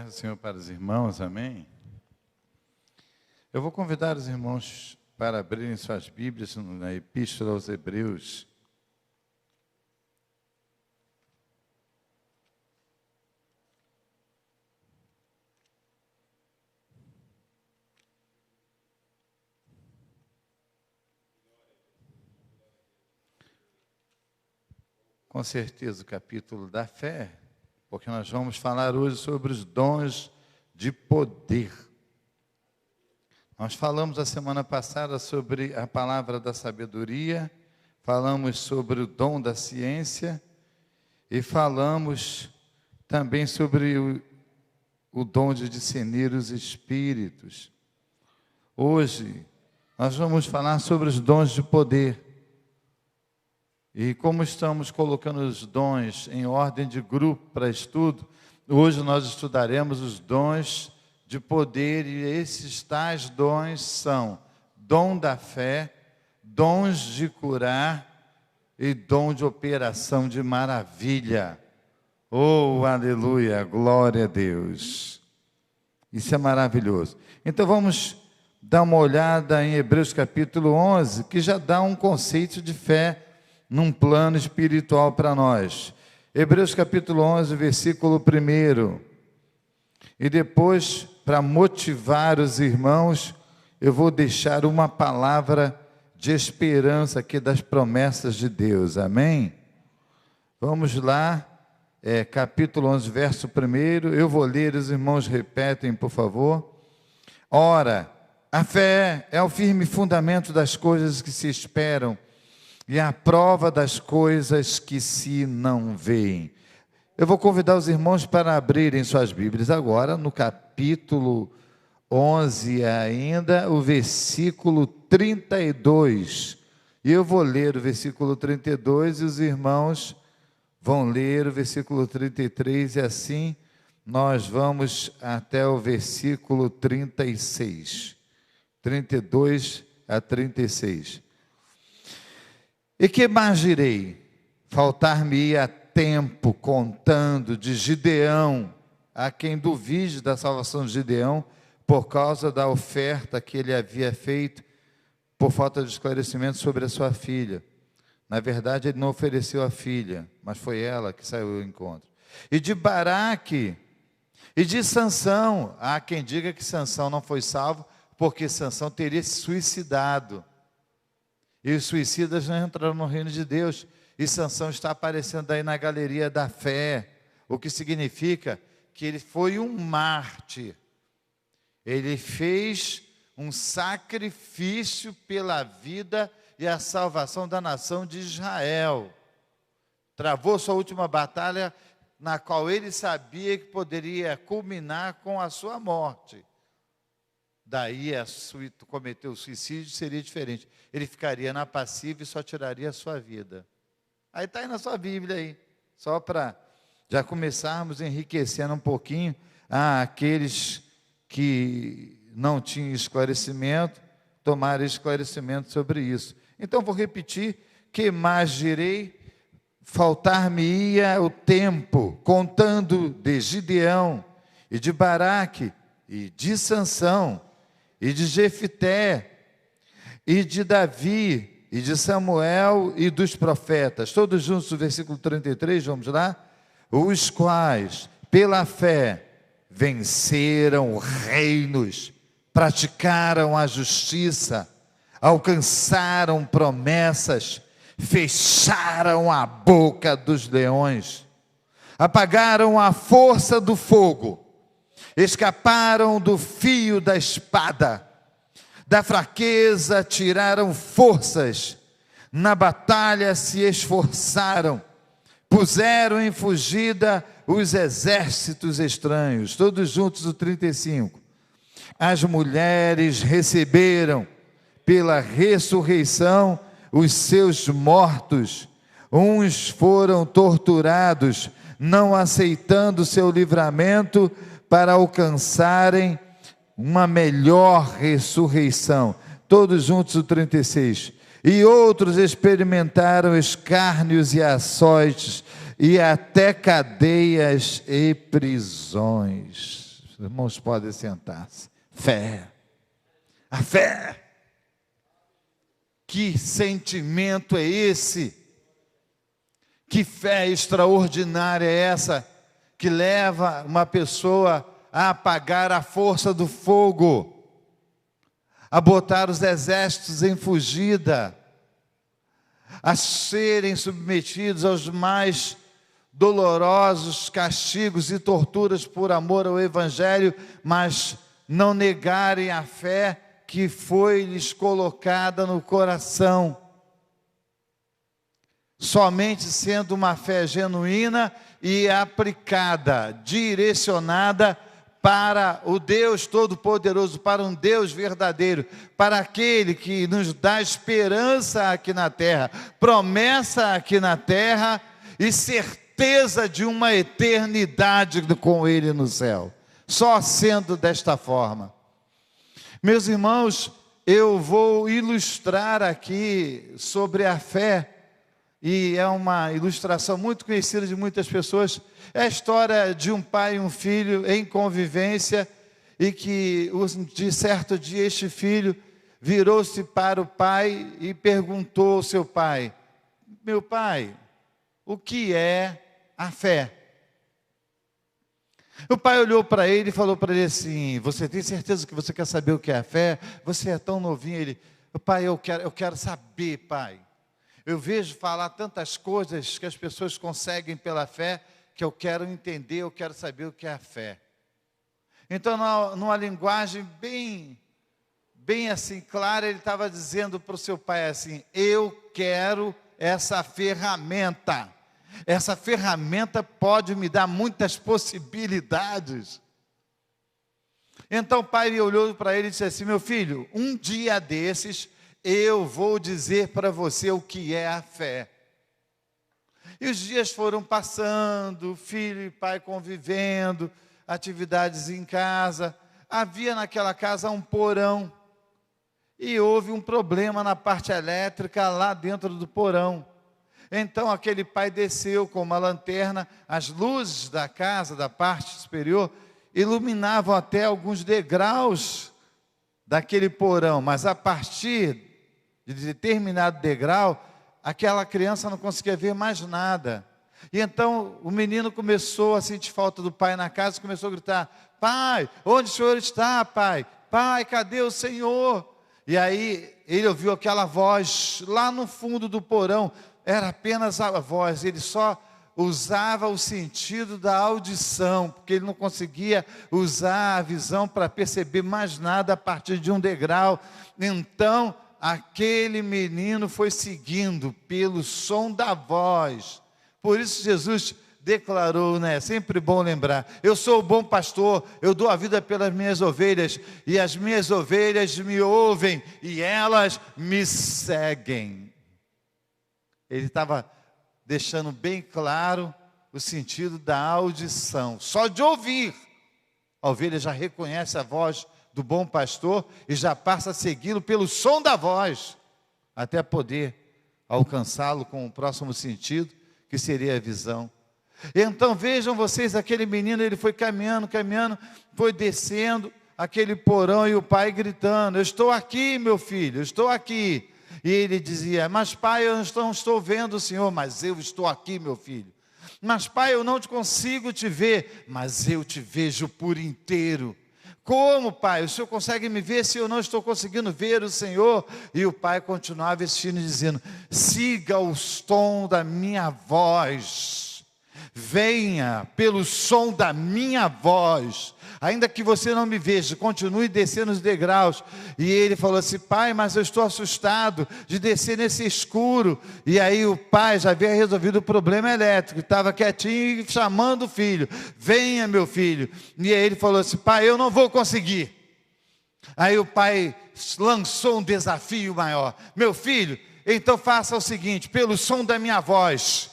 do Senhor para os irmãos, amém? Eu vou convidar os irmãos para abrirem suas Bíblias na Epístola aos Hebreus. Com certeza o capítulo da fé, porque nós vamos falar hoje sobre os dons de poder. Nós falamos a semana passada sobre a palavra da sabedoria, falamos sobre o dom da ciência e falamos também sobre o dom de discernir os espíritos. Hoje nós vamos falar sobre os dons de poder. E como estamos colocando os dons em ordem de grupo para estudo, hoje nós estudaremos os dons de poder, e esses tais dons são dom da fé, dons de curar e dom de operação de maravilha. Oh, aleluia, glória a Deus. Isso é maravilhoso. Então vamos dar uma olhada em Hebreus capítulo 11, que já dá um conceito de fé num plano espiritual para nós. Hebreus capítulo 11, versículo 1. E depois, para motivar os irmãos, eu vou deixar uma palavra de esperança aqui das promessas de Deus, amém? Vamos lá, capítulo 11, verso 1, eu vou ler, os irmãos repetem, por favor. Ora, a fé é o firme fundamento das coisas que se esperam, e a prova das coisas que se não veem. Eu vou convidar os irmãos para abrirem suas Bíblias agora, no capítulo 11 ainda, o versículo 32. E eu vou ler o versículo 32 e os irmãos vão ler o versículo 33, e assim nós vamos até o versículo 36. 32 a 36. E que mais direi? Faltar-me-ia tempo contando de Gideão, a quem duvide da salvação de Gideão, por causa da oferta que ele havia feito, por falta de esclarecimento sobre a sua filha. Na verdade, ele não ofereceu a filha, mas foi ela que saiu ao encontro. E de Baraque, e de Sansão, há quem diga que Sansão não foi salvo, porque Sansão teria se suicidado. E os suicidas não entraram no reino de Deus. E Sansão está aparecendo aí na galeria da fé, o que significa que ele foi um mártir. Ele fez um sacrifício pela vida e a salvação da nação de Israel. Travou sua última batalha, na qual ele sabia que poderia culminar com a sua morte. Daí, cometer o suicídio seria diferente. Ele ficaria na passiva e só tiraria a sua vida. Aí está aí na sua Bíblia aí. Só para já começarmos enriquecendo um pouquinho aqueles que não tinham esclarecimento, tomaram esclarecimento sobre isso. Então vou repetir, que mais direi? Faltar-me-ia o tempo, contando de Gideão, e de Baraque, e de Sansão, e de Jefité, e de Davi, e de Samuel, e dos profetas, todos juntos no versículo 33, vamos lá? Os quais, pela fé, venceram reinos, praticaram a justiça, alcançaram promessas, fecharam a boca dos leões, apagaram a força do fogo, escaparam do fio da espada, da fraqueza tiraram forças, na batalha se esforçaram, puseram em fugida os exércitos estranhos. Todos juntos o 35. As mulheres receberam pela ressurreição os seus mortos, uns foram torturados, não aceitando seu livramento, para alcançarem uma melhor ressurreição. Todos juntos o 36. E outros experimentaram escárnios e açoites, e até cadeias e prisões. Os irmãos podem sentar-se. Fé. A fé. Que sentimento é esse? Que fé extraordinária é essa que leva uma pessoa a apagar a força do fogo, a botar os exércitos em fugida, a serem submetidos aos mais dolorosos castigos e torturas por amor ao Evangelho, mas não negarem a fé que foi lhes colocada no coração. Somente sendo uma fé genuína e aplicada, direcionada para o Deus Todo-Poderoso, para um Deus verdadeiro, para aquele que nos dá esperança aqui na terra, promessa aqui na terra e certeza de uma eternidade com Ele no céu. Só sendo desta forma. Meus irmãos, eu vou ilustrar aqui sobre a fé, e é uma ilustração muito conhecida de muitas pessoas. É a história de um pai e um filho em convivência, e que de certo dia este filho virou-se para o pai e perguntou ao seu pai: meu pai, o que é a fé? O pai olhou para ele e falou para ele assim: você tem certeza que você quer saber o que é a fé? Você é tão novinho. Ele: pai, eu quero saber, pai. Eu vejo falar tantas coisas que as pessoas conseguem pela fé, que eu quero entender, eu quero saber o que é a fé. Então, numa linguagem bem assim clara, ele estava dizendo para o seu pai assim: eu quero essa ferramenta. Essa ferramenta pode me dar muitas possibilidades. Então o pai olhou para ele e disse assim: meu filho, um dia desses eu vou dizer para você o que é a fé. E os dias foram passando, filho e pai convivendo, atividades em casa. Havia naquela casa um porão, e houve um problema na parte elétrica lá dentro do porão. Então aquele pai desceu com uma lanterna, as luzes da casa, da parte superior, iluminavam até alguns degraus daquele porão, mas a partir de determinado degrau, aquela criança não conseguia ver mais nada. E então o menino começou a sentir falta do pai na casa, começou a gritar: pai, onde o senhor está, pai? Pai, cadê o senhor? E aí ele ouviu aquela voz lá no fundo do porão. Era apenas a voz, ele só usava o sentido da audição, porque ele não conseguia usar a visão para perceber mais nada a partir de um degrau. Então aquele menino foi seguindo pelo som da voz. Por isso Jesus declarou, né? É sempre bom lembrar: eu sou o bom pastor, eu dou a vida pelas minhas ovelhas, e as minhas ovelhas me ouvem, e elas me seguem. Ele estava deixando bem claro o sentido da audição. Só de ouvir, a ovelha já reconhece a voz do bom pastor e já passa a segui-lo pelo som da voz, até poder alcançá-lo com o próximo sentido, que seria a visão. Então vejam vocês, aquele menino, ele foi caminhando, foi descendo aquele porão, e o pai gritando: eu estou aqui, meu filho, eu estou aqui. E ele dizia: mas pai, eu não estou vendo o senhor. Mas eu estou aqui, meu filho. Mas pai, eu não consigo te ver. Mas eu te vejo por inteiro. Como, pai? O senhor consegue me ver se eu não estou conseguindo ver o Senhor? E o pai continuava insistindo, dizendo: siga o som da minha voz. Venha pelo som da minha voz. Ainda que você não me veja, continue descendo os degraus. E ele falou assim: pai, mas eu estou assustado de descer nesse escuro. E aí o pai já havia resolvido o problema elétrico, estava quietinho e chamando o filho: venha, meu filho. E aí ele falou assim: pai, eu não vou conseguir. Aí o pai lançou um desafio maior: meu filho, então faça o seguinte, pelo som da minha voz,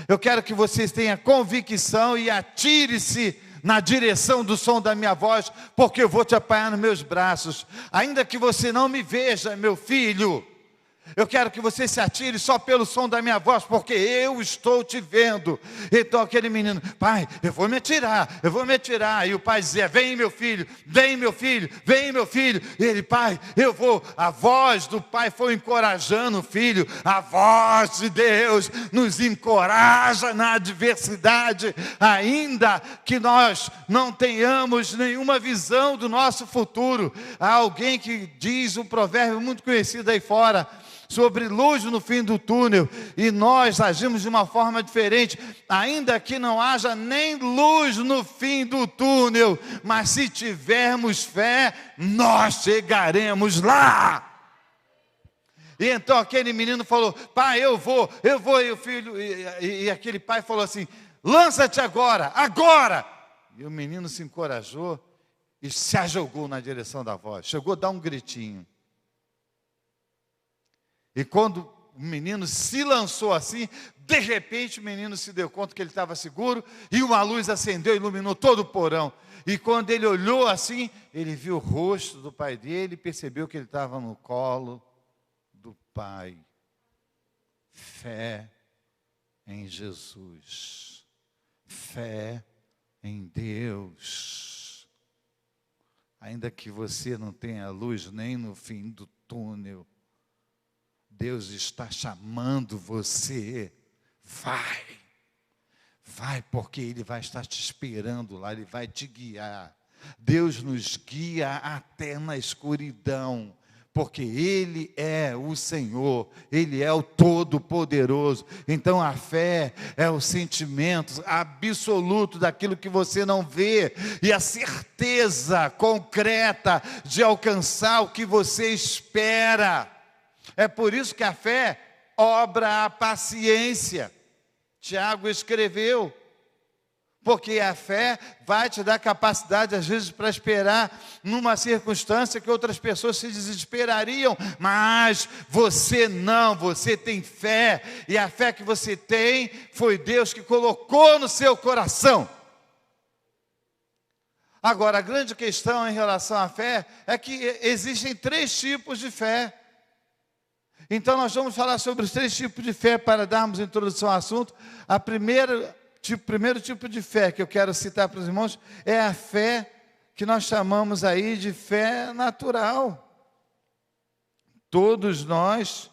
eu quero que vocês tenham convicção e atire-se na direção do som da minha voz, porque eu vou te apanhar nos meus braços. Ainda que você não me veja, meu filho, Eu quero que você se atire só pelo som da minha voz, porque eu estou te vendo. Então aquele menino: pai, eu vou me atirar. E o pai dizia: vem meu filho, vem meu filho, vem meu filho. E ele: pai, eu vou. A voz do pai foi encorajando o filho. A voz de Deus nos encoraja na adversidade, ainda que nós não tenhamos nenhuma visão do nosso futuro. Há alguém que diz um provérbio muito conhecido aí fora, sobre luz no fim do túnel, e nós agimos de uma forma diferente. Ainda que não haja nem luz no fim do túnel, mas se tivermos fé, nós chegaremos lá. E então aquele menino falou: pai, eu vou. E o filho, e aquele pai falou assim: lança-te agora. E o menino se encorajou e se ajogou na direção da voz, chegou a dar um gritinho. E quando o menino se lançou assim, de repente o menino se deu conta que ele estava seguro, e uma luz acendeu e iluminou todo o porão. E quando ele olhou assim, ele viu o rosto do pai dele e percebeu que ele estava no colo do pai. Fé em Jesus, fé em Deus. Ainda que você não tenha luz nem no fim do túnel, Deus está chamando você. Vai, porque Ele vai estar te esperando lá, Ele vai te guiar. Deus nos guia até na escuridão, porque Ele é o Senhor, Ele é o Todo-Poderoso. Então a fé é o sentimento absoluto daquilo que você não vê, e a certeza concreta de alcançar o que você espera. É por isso que a fé obra a paciência. Tiago escreveu, porque a fé vai te dar capacidade, às vezes, para esperar numa circunstância que outras pessoas se desesperariam, mas você não, você tem fé, e a fé que você tem, foi Deus que colocou no seu coração. Agora, a grande questão em relação à fé, é que existem 3 tipos de fé. Então nós vamos falar sobre os 3 tipos de fé para darmos introdução ao assunto. Primeiro tipo de fé que eu quero citar para os irmãos é a fé que nós chamamos aí de fé natural. Todos nós,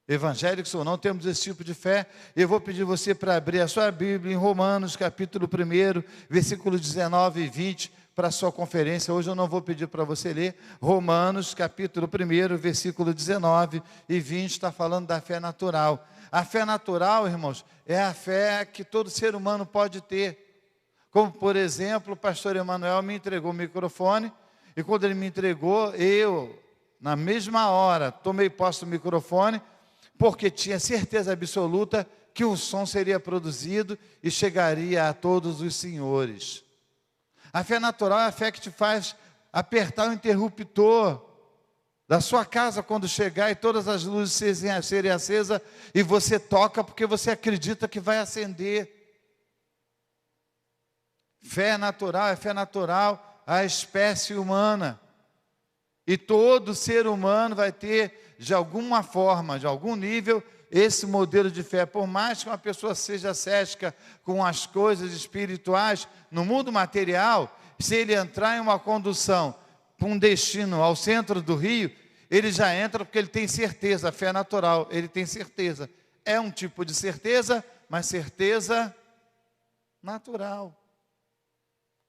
evangélicos ou não, temos esse tipo de fé. Eu vou pedir você para abrir a sua Bíblia em Romanos, capítulo 1, versículo 19 e 20, para a sua conferência. Hoje eu não vou pedir para você ler. Romanos, capítulo 1, versículo 19 e 20, está falando da fé natural. A fé natural, irmãos, é a fé que todo ser humano pode ter. Como, por exemplo, o pastor Emanuel me entregou o microfone, e quando ele me entregou, eu, na mesma hora, tomei posse do microfone, porque tinha certeza absoluta que um som seria produzido e chegaria a todos os senhores. A fé natural é a fé que te faz apertar o interruptor da sua casa quando chegar e todas as luzes serem acesas, e você toca porque você acredita que vai acender. Fé natural é fé natural à espécie humana. E todo ser humano vai ter, de alguma forma, de algum nível, esse modelo de fé. Por mais que uma pessoa seja cética com as coisas espirituais, no mundo material, se ele entrar em uma condução para um destino ao centro do rio, ele já entra porque ele tem certeza. A fé natural, ele tem certeza. É um tipo de certeza, mas certeza natural.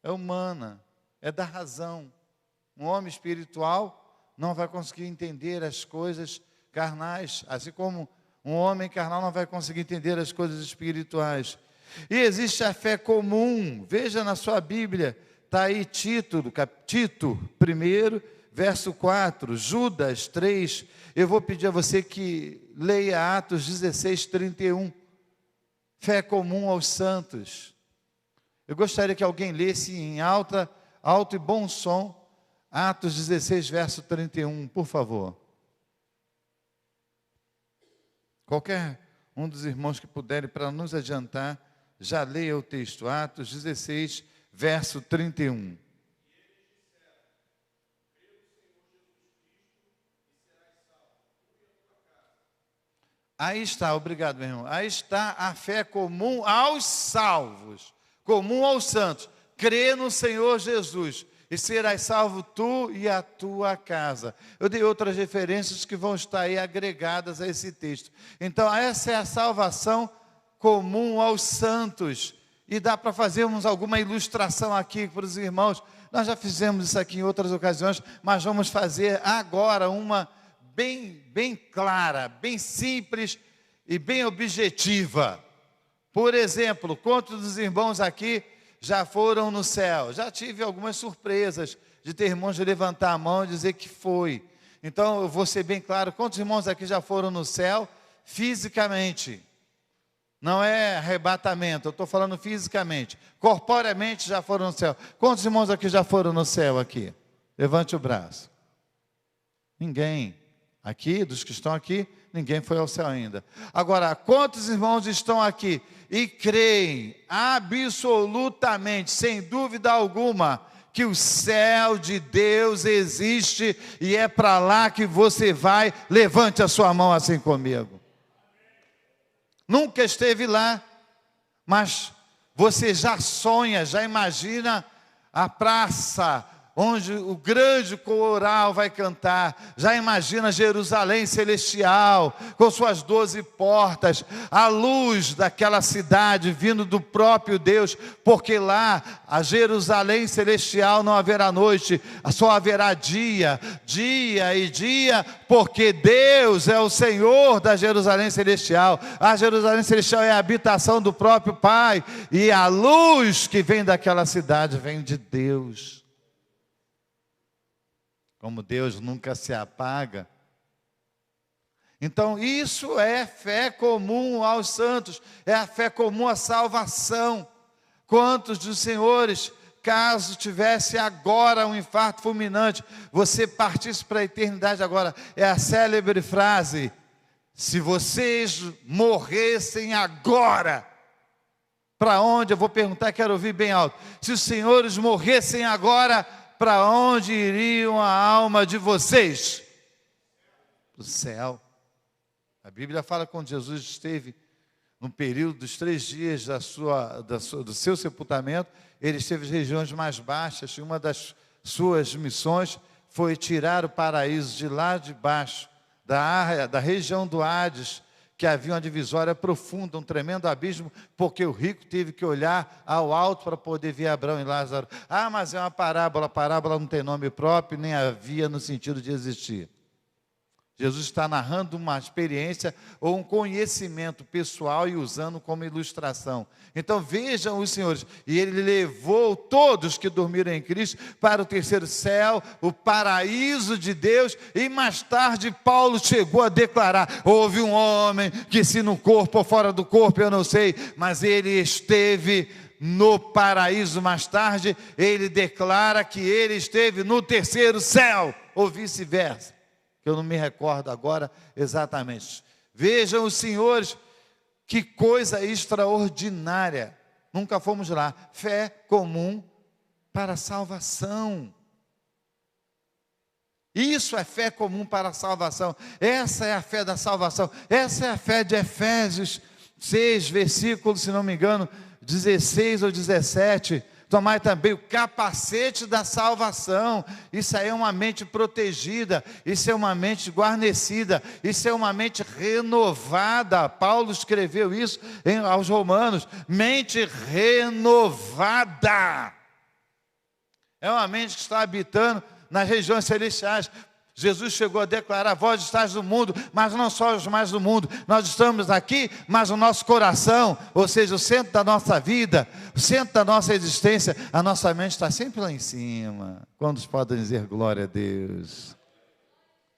É humana, é da razão. Um homem espiritual não vai conseguir entender as coisas carnais, assim como um homem carnal não vai conseguir entender as coisas espirituais. E existe a fé comum. Veja na sua Bíblia, está aí Tito 1, verso 4, Judas 3. Eu vou pedir a você que leia Atos 16, 31. Fé comum aos santos. Eu gostaria que alguém lesse em alto e bom som, Atos 16, verso 31, por favor. Qualquer um dos irmãos que puderem, para nos adiantar, já leia o texto, Atos 16, verso 31. Aí está, obrigado, meu irmão. Aí está a fé comum aos salvos, comum aos santos. Crê no Senhor Jesus e serás salvo tu e a tua casa. Eu dei outras referências que vão estar aí agregadas a esse texto. Então, essa é a salvação comum aos santos. E dá para fazermos alguma ilustração aqui para os irmãos. Nós já fizemos isso aqui em outras ocasiões, mas vamos fazer agora uma bem clara, bem simples e bem objetiva. Por exemplo, quantos dos irmãos aqui já foram no céu? Já tive algumas surpresas de ter irmãos de levantar a mão e dizer que foi. Então, eu vou ser bem claro, quantos irmãos aqui já foram no céu fisicamente? Não é arrebatamento, eu estou falando fisicamente. Corporeamente já foram no céu. Quantos irmãos aqui já foram no céu aqui? Levante o braço. Ninguém. Aqui, dos que estão aqui, ninguém foi ao céu ainda. Agora, quantos irmãos estão aqui e creem absolutamente, sem dúvida alguma, que o céu de Deus existe e é para lá que você vai? Levante a sua mão assim comigo. Nunca esteve lá, mas você já sonha, já imagina a praça onde o grande coral vai cantar, já imagina Jerusalém celestial, com suas 12 portas, a luz daquela cidade vindo do próprio Deus, porque lá, a Jerusalém celestial não haverá noite, só haverá dia e dia, porque Deus é o Senhor da Jerusalém celestial. A Jerusalém celestial é a habitação do próprio Pai, e a luz que vem daquela cidade vem de Deus. Como Deus nunca se apaga. Então isso é fé comum aos santos, é a fé comum à salvação. Quantos dos senhores, caso tivesse agora um infarto fulminante, você partisse para a eternidade agora, é a célebre frase: se vocês morressem agora, para onde? Eu vou perguntar, quero ouvir bem alto. Se os senhores morressem agora, para onde iriam a alma de vocês? Para o céu. A Bíblia fala quando Jesus esteve no período dos 3 dias do seu sepultamento, ele esteve nas regiões mais baixas, e uma das suas missões foi tirar o paraíso de lá de baixo, da região do Hades, que havia uma divisória profunda, um tremendo abismo, porque o rico teve que olhar ao alto para poder ver Abraão e Lázaro. Ah, mas é uma parábola, a parábola não tem nome próprio, nem havia no sentido de existir. Jesus está narrando uma experiência ou um conhecimento pessoal e usando como ilustração. Então vejam os senhores, e ele levou todos que dormiram em Cristo para o terceiro céu, o paraíso de Deus, e mais tarde Paulo chegou a declarar: houve um homem que, se no corpo ou fora do corpo, eu não sei, mas ele esteve no paraíso. Mais tarde ele declara que ele esteve no terceiro céu, ou vice-versa, que eu não me recordo agora exatamente. Vejam os senhores, que coisa extraordinária. Nunca fomos lá. Fé comum para a salvação. Isso é fé comum para a salvação. Essa é a fé da salvação. Essa é a fé de Efésios 6, versículo, se não me engano, 16 ou 17. Tomai também o capacete da salvação. Isso aí é uma mente protegida, isso é uma mente guarnecida, isso é uma mente renovada. Paulo escreveu isso aos Romanos: mente renovada. É uma mente que está habitando nas regiões celestiais. Jesus chegou a declarar: vós estáis no mundo, mas não sois mais do mundo. Nós estamos aqui, mas o nosso coração, ou seja, o centro da nossa vida, o centro da nossa existência, a nossa mente está sempre lá em cima. Quantos podem dizer glória a Deus?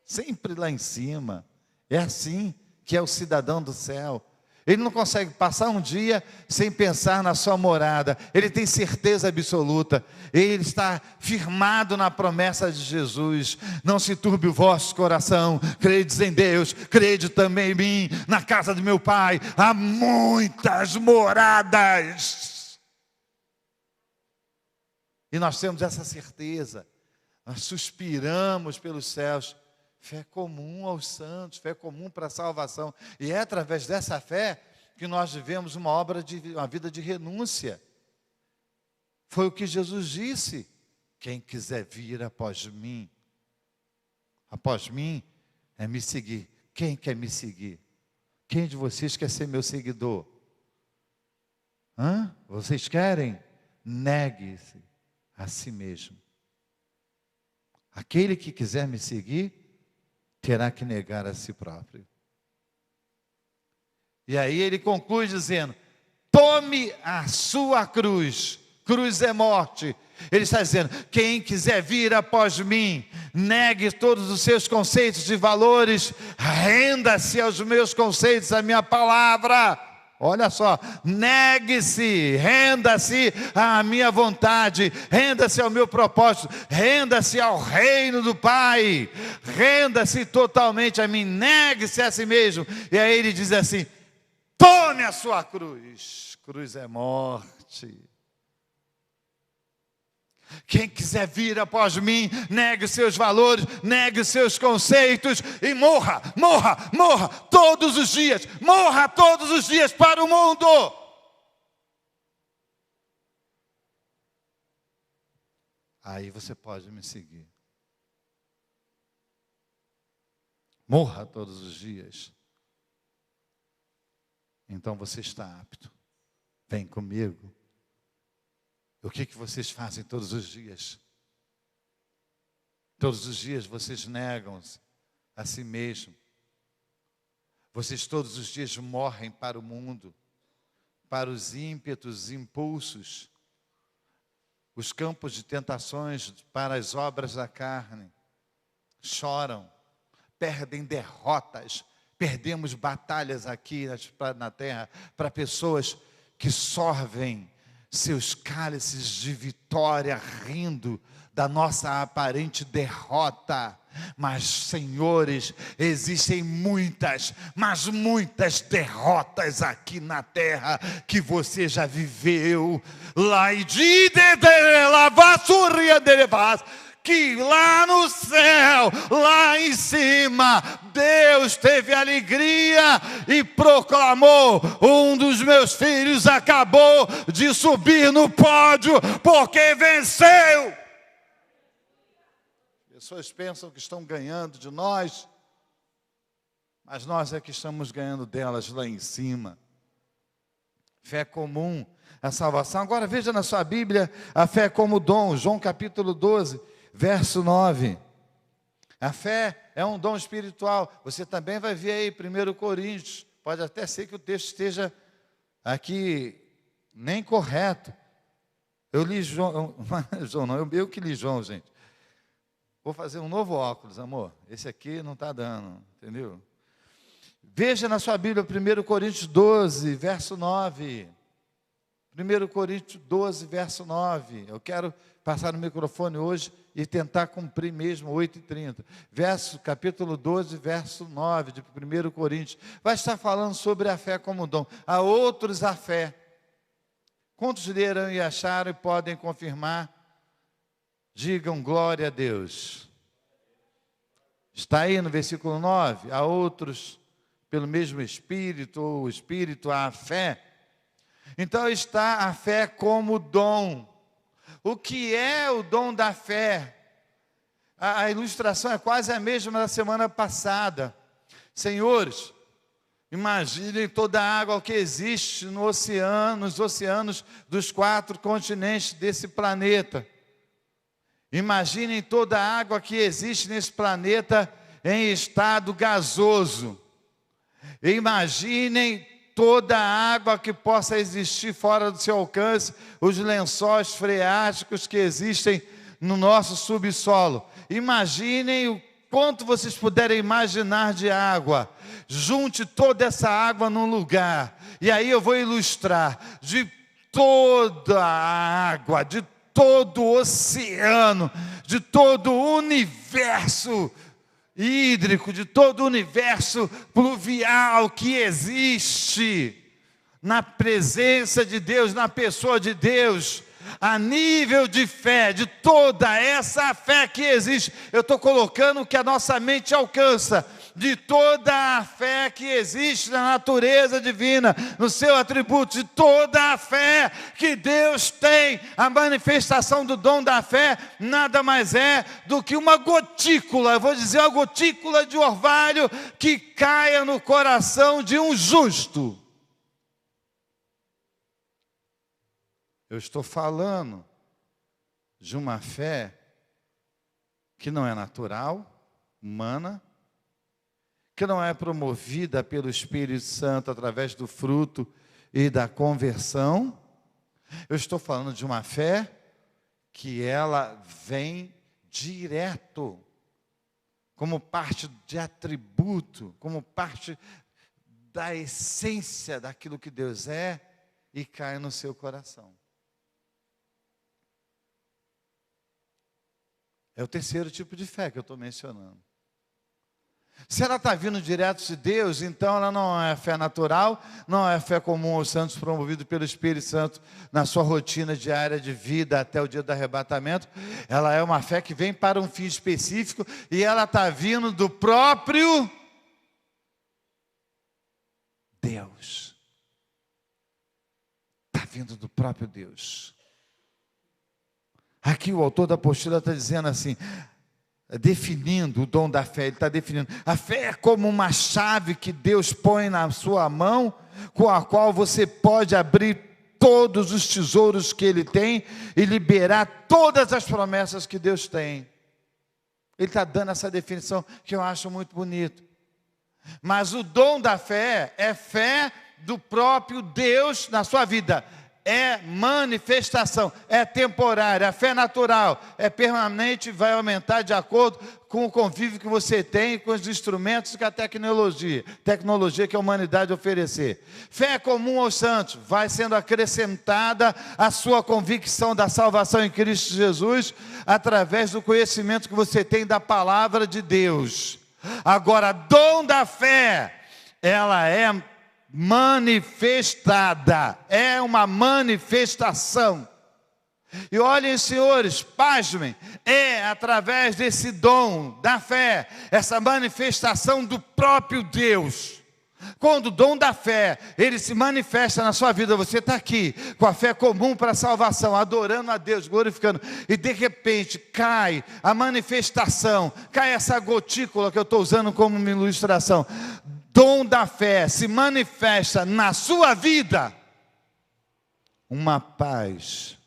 Sempre lá em cima. É assim que é o cidadão do céu. Ele não consegue passar um dia sem pensar na sua morada. Ele tem certeza absoluta. Ele está firmado na promessa de Jesus. Não se turbe o vosso coração. Credes em Deus, crede também em mim. Na casa do meu Pai há muitas moradas. E nós temos essa certeza. Nós suspiramos pelos céus. Fé comum aos santos, fé comum para a salvação. E é através dessa fé que nós vivemos uma vida de renúncia. Foi o que Jesus disse: quem quiser vir após mim é me seguir. Quem quer me seguir? Quem de vocês quer ser meu seguidor? Vocês querem? Negue-se a si mesmo. Aquele que quiser me seguir, terá que negar a si próprio. E aí ele conclui dizendo: tome a sua cruz. Cruz é morte. Ele está dizendo: quem quiser vir após mim, negue todos os seus conceitos e valores, renda-se aos meus conceitos, à minha palavra. Olha só, negue-se, renda-se à minha vontade, renda-se ao meu propósito, renda-se ao reino do Pai, renda-se totalmente a mim, negue-se a si mesmo. E aí ele diz assim: tome a sua cruz. Cruz é morte. Quem quiser vir após mim, negue os seus valores, negue os seus conceitos e morra todos os dias, morra todos os dias para o mundo. Aí você pode me seguir. Morra todos os dias. Então você está apto. Vem comigo. O que vocês fazem todos os dias? Todos os dias vocês negam-se a si mesmo. Vocês todos os dias morrem para o mundo, para os ímpetos, impulsos, os campos de tentações, para as obras da carne. Choram, perdem derrotas, perdemos batalhas aqui na terra para pessoas que sorvem seus cálices de vitória, rindo da nossa aparente derrota. Mas, senhores, existem muitas derrotas aqui na terra que você já viveu. Que lá no céu, lá em cima, Deus teve alegria e proclamou: um dos meus filhos acabou de subir no pódio porque venceu. Pessoas pensam que estão ganhando de nós, mas nós é que estamos ganhando delas lá em cima. Fé comum, a salvação. Agora veja na sua Bíblia a fé como dom, João capítulo 12. Verso 9, a fé é um dom espiritual. Você também vai ver aí 1 Coríntios, pode até ser que o texto esteja aqui nem correto. Eu li João, eu que li João, gente. Vou fazer um novo óculos, amor. Esse aqui não está dando, entendeu? Veja na sua Bíblia 1 Coríntios 12, verso 9. 1 Coríntios 12, verso 9. Eu quero passar no microfone hoje e tentar cumprir mesmo 8h30. Capítulo 12, verso 9 de 1 Coríntios. Vai estar falando sobre a fé como dom. A outros a fé. Quantos leram e acharam e podem confirmar? Digam glória a Deus. Está aí no versículo 9. A outros pelo mesmo Espírito, ou o Espírito, a fé. Então está a fé como dom. O que é o dom da fé? A ilustração é quase a mesma da semana passada. Senhores, imaginem toda a água que existe no oceano, nos oceanos dos 4 continentes desse planeta. Imaginem toda a água que existe nesse planeta em estado gasoso. Imaginem toda a água que possa existir fora do seu alcance, os lençóis freáticos que existem no nosso subsolo. Imaginem o quanto vocês puderem imaginar de água. Junte toda essa água num lugar. E aí eu vou ilustrar de toda a água, de todo o oceano, de todo o universo hídrico, de todo o universo pluvial que existe na presença de Deus, na pessoa de Deus. a nível de fé, de toda essa fé que existe. Eu estou colocando o que a nossa mente alcança, de toda a fé que existe na natureza divina, no seu atributo, de toda a fé que Deus tem. A manifestação do dom da fé nada mais é do que uma gotícula, eu vou dizer uma gotícula de orvalho que caia no coração de um justo. Eu estou falando de uma fé que não é natural, humana, que não é promovida pelo Espírito Santo através do fruto e da conversão. Eu estou falando de uma fé que ela vem direto, como parte de atributo, como parte da essência daquilo que Deus é, e cai no seu coração. É o terceiro tipo de fé que eu estou mencionando. Se ela está vindo direto de Deus, então ela não é fé natural, não é fé comum aos santos promovido pelo Espírito Santo na sua rotina diária de vida até o dia do arrebatamento. Ela é uma fé que vem para um fim específico e ela está vindo do próprio Deus. Está vindo do próprio Deus. Aqui o autor da apostila está dizendo assim, definindo o dom da fé, ele está definindo. A fé é como uma chave que Deus põe na sua mão, com a qual você pode abrir todos os tesouros que Ele tem e liberar todas as promessas que Deus tem. Ele está dando essa definição que eu acho muito bonito. Mas o dom da fé é fé do próprio Deus na sua vida. É manifestação, é temporária, a fé natural, é permanente, vai aumentar de acordo com o convívio que você tem, com os instrumentos que a tecnologia que a humanidade oferecer. Fé comum aos santos, vai sendo acrescentada a sua convicção da salvação em Cristo Jesus, através do conhecimento que você tem da palavra de Deus. Agora, dom da fé, ela é manifestada, é uma manifestação. E olhem, senhores, pasmem, é através desse dom da fé, essa manifestação do próprio Deus. Quando o dom da fé, ele se manifesta na sua vida, você está aqui, com a fé comum para a salvação, adorando a Deus, glorificando, e de repente cai a manifestação, cai essa gotícula que eu estou usando como uma ilustração. Dom da fé se manifesta na sua vida, uma paz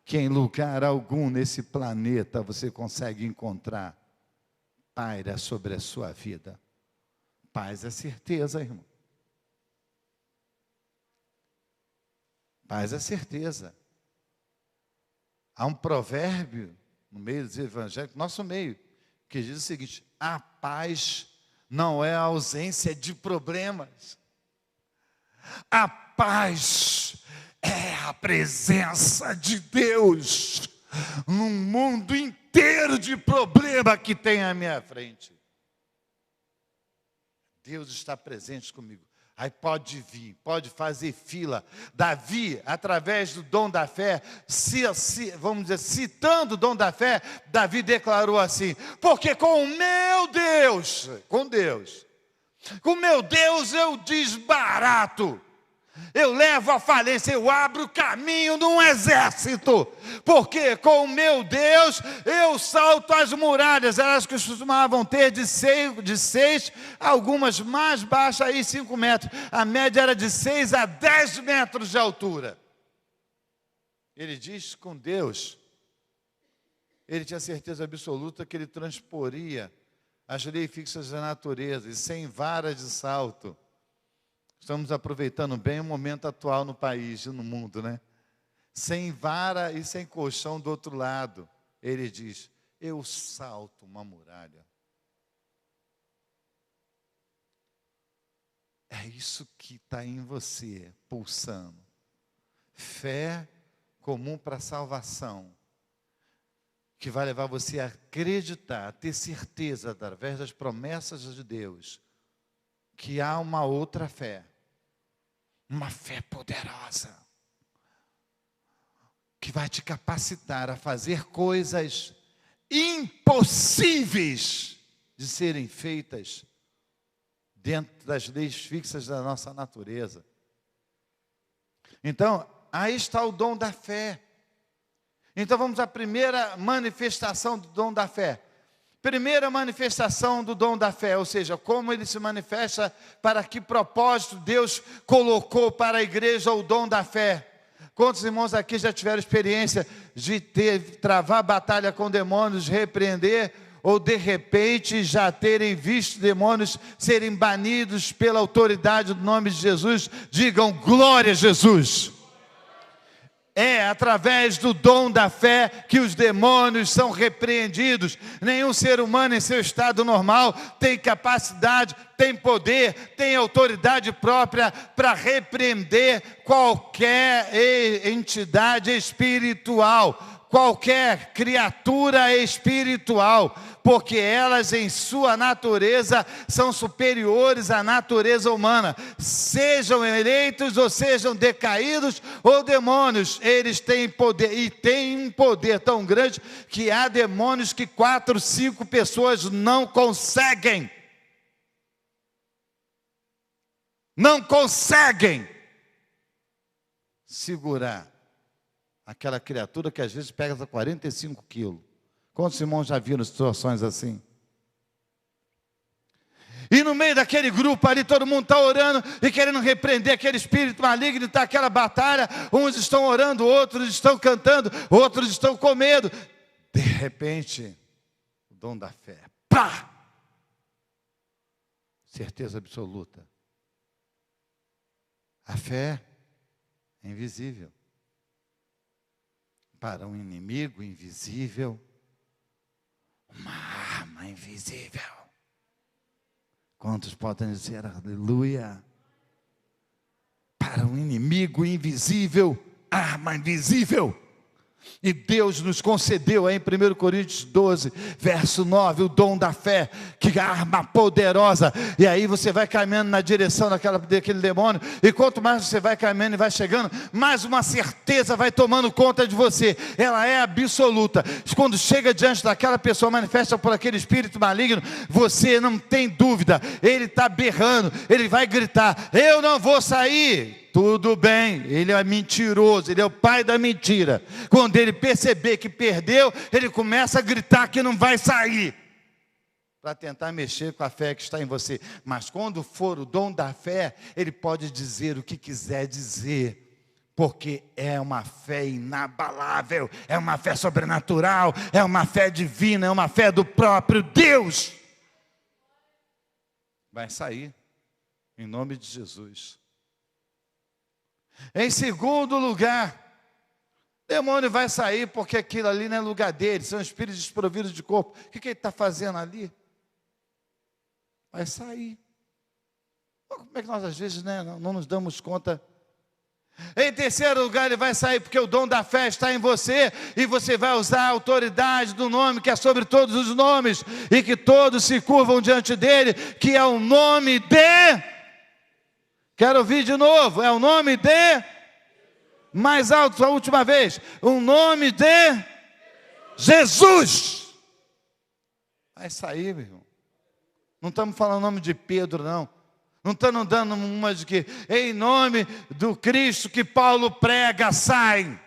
que em lugar algum nesse planeta você consegue encontrar, paira sobre a sua vida. Paz é certeza, irmão. Paz é certeza. Há um provérbio no meio dos evangélicos, nosso meio, que diz o seguinte: a paz não é a ausência de problemas. A paz é a presença de Deus num mundo inteiro de problema que tem à minha frente. Deus está presente comigo. Aí pode vir, pode fazer fila. Davi, através do dom da fé, vamos dizer, citando o dom da fé, Davi declarou assim: porque com o meu Deus, com o meu Deus eu desbarato, eu levo a falência, eu abro caminho num exército, porque com o meu Deus eu salto as muralhas. Elas costumavam ter de 6, algumas mais baixas, aí 5 metros, a média era de 6 a 10 metros de altura. Ele diz: com Deus, ele tinha certeza absoluta que ele transporia as leis fixas da natureza, e sem vara de salto. Estamos aproveitando bem o momento atual no país e no mundo, né? Sem vara e sem colchão do outro lado. Ele diz: eu salto uma muralha. É isso que está em você, pulsando. Fé comum para a salvação, que vai levar você a acreditar, a ter certeza, através das promessas de Deus, que há uma outra fé, uma fé poderosa, que vai te capacitar a fazer coisas impossíveis de serem feitas dentro das leis fixas da nossa natureza. Então, aí está o dom da fé. Então vamos à primeira manifestação do dom da fé. Primeira manifestação do dom da fé, ou seja, como ele se manifesta, para que propósito Deus colocou para a igreja o dom da fé. Quantos irmãos aqui já tiveram experiência de travar batalha com demônios, repreender, ou de repente já terem visto demônios serem banidos pela autoridade do nome de Jesus? Digam glória a Jesus. É através do dom da fé que os demônios são repreendidos. Nenhum ser humano em seu estado normal tem capacidade, tem poder, tem autoridade própria para repreender qualquer entidade espiritual, qualquer criatura espiritual, porque elas em sua natureza são superiores à natureza humana. Sejam eleitos ou sejam decaídos ou demônios, eles têm poder, e têm um poder tão grande que há demônios que 4, 5 pessoas não conseguem. Não conseguem segurar aquela criatura que às vezes pesa 45 quilos. Quantos irmãos já viram situações assim? E no meio daquele grupo ali, todo mundo está orando e querendo repreender aquele espírito maligno, está aquela batalha, uns estão orando, outros estão cantando, outros estão com medo. De repente, o dom da fé, pá! Certeza absoluta. A fé é invisível. Para um inimigo invisível, uma arma invisível. Quantos podem dizer aleluia? Para um inimigo invisível, arma invisível. E Deus nos concedeu aí em 1 Coríntios 12, verso 9, o dom da fé, que é arma poderosa. E aí você vai caminhando na direção daquele demônio, e quanto mais você vai caminhando e vai chegando, mais uma certeza vai tomando conta de você. Ela é absoluta. Quando chega diante daquela pessoa, manifesta por aquele espírito maligno, você não tem dúvida, ele está berrando, ele vai gritar: eu não vou sair. Tudo bem, ele é mentiroso, ele é o pai da mentira. Quando ele perceber que perdeu, ele começa a gritar que não vai sair, para tentar mexer com a fé que está em você. Mas quando for o dom da fé, ele pode dizer o que quiser dizer, porque é uma fé inabalável, é uma fé sobrenatural, é uma fé divina, é uma fé do próprio Deus. Vai sair, em nome de Jesus. Em segundo lugar, demônio vai sair porque aquilo ali não é lugar dele, são espíritos desprovidos de corpo. O que ele está fazendo ali? Vai sair. Como é que nós às vezes não nos damos conta? Em terceiro lugar, ele vai sair porque o dom da fé está em você, e você vai usar a autoridade do nome que é sobre todos os nomes, e que todos se curvam diante dele, que é o nome de... Quero ouvir de novo, é o nome de... Mais alto, a última vez. O nome de... Jesus. Vai sair, meu irmão. Não estamos falando o nome de Pedro, não. Não estamos dando uma de que, em nome do Cristo que Paulo prega, sai.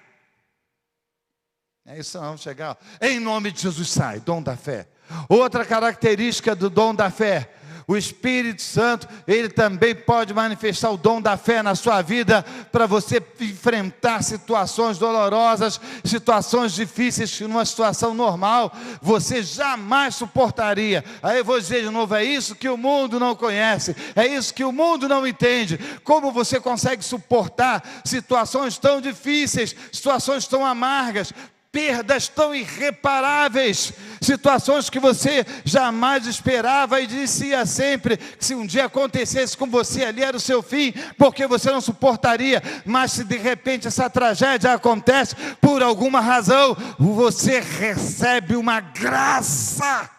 É isso, não, vamos chegar. Em nome de Jesus sai, dom da fé. Outra característica do dom da fé: o Espírito Santo, ele também pode manifestar o dom da fé na sua vida, para você enfrentar situações dolorosas, situações difíceis, que numa situação normal, você jamais suportaria. Aí eu vou dizer de novo, é isso que o mundo não conhece, é isso que o mundo não entende. Como você consegue suportar situações tão difíceis, situações tão amargas, perdas tão irreparáveis, situações que você jamais esperava e dizia sempre que se um dia acontecesse com você ali era o seu fim, porque você não suportaria. Mas se de repente essa tragédia acontece por alguma razão, você recebe uma graça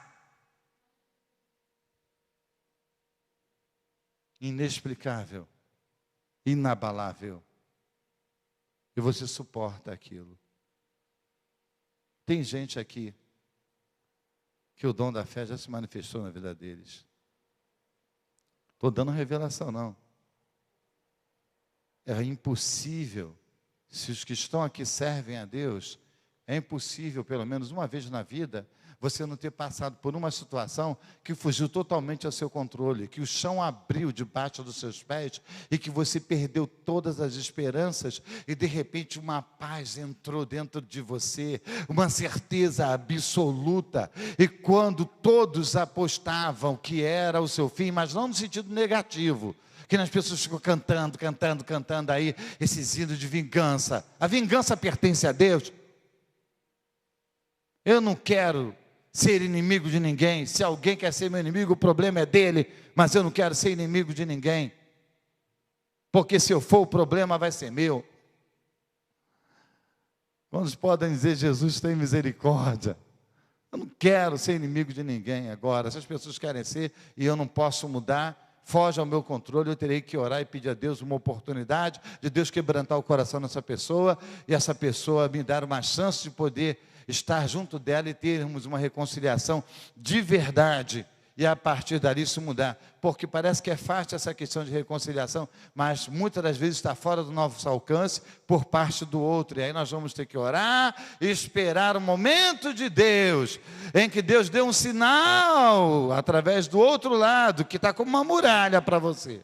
inexplicável, inabalável, e você suporta aquilo. Tem gente aqui que o dom da fé já se manifestou na vida deles. Estou dando revelação, não. É impossível, se os que estão aqui servem a Deus, é impossível, pelo menos uma vez na vida, você não ter passado por uma situação que fugiu totalmente ao seu controle, que o chão abriu debaixo dos seus pés e que você perdeu todas as esperanças e de repente uma paz entrou dentro de você, uma certeza absoluta. E quando todos apostavam que era o seu fim, mas não no sentido negativo, que as pessoas ficam cantando aí esses hinos de vingança. A vingança pertence a Deus. Eu não quero ser inimigo de ninguém. Se alguém quer ser meu inimigo, o problema é dele, mas eu não quero ser inimigo de ninguém, porque se eu for, o problema vai ser meu. Quantos podem dizer, Jesus tem misericórdia? Eu não quero ser inimigo de ninguém agora. Se as pessoas querem ser e eu não posso mudar, foge ao meu controle, eu terei que orar e pedir a Deus uma oportunidade de Deus quebrantar o coração dessa pessoa e essa pessoa me dar uma chance de poder estar junto dela e termos uma reconciliação de verdade e a partir dali isso mudar, porque parece que é fácil essa questão de reconciliação, mas muitas das vezes está fora do nosso alcance por parte do outro, e aí nós vamos ter que orar e esperar o momento de Deus, em que Deus dê um sinal através do outro lado, que está como uma muralha para você.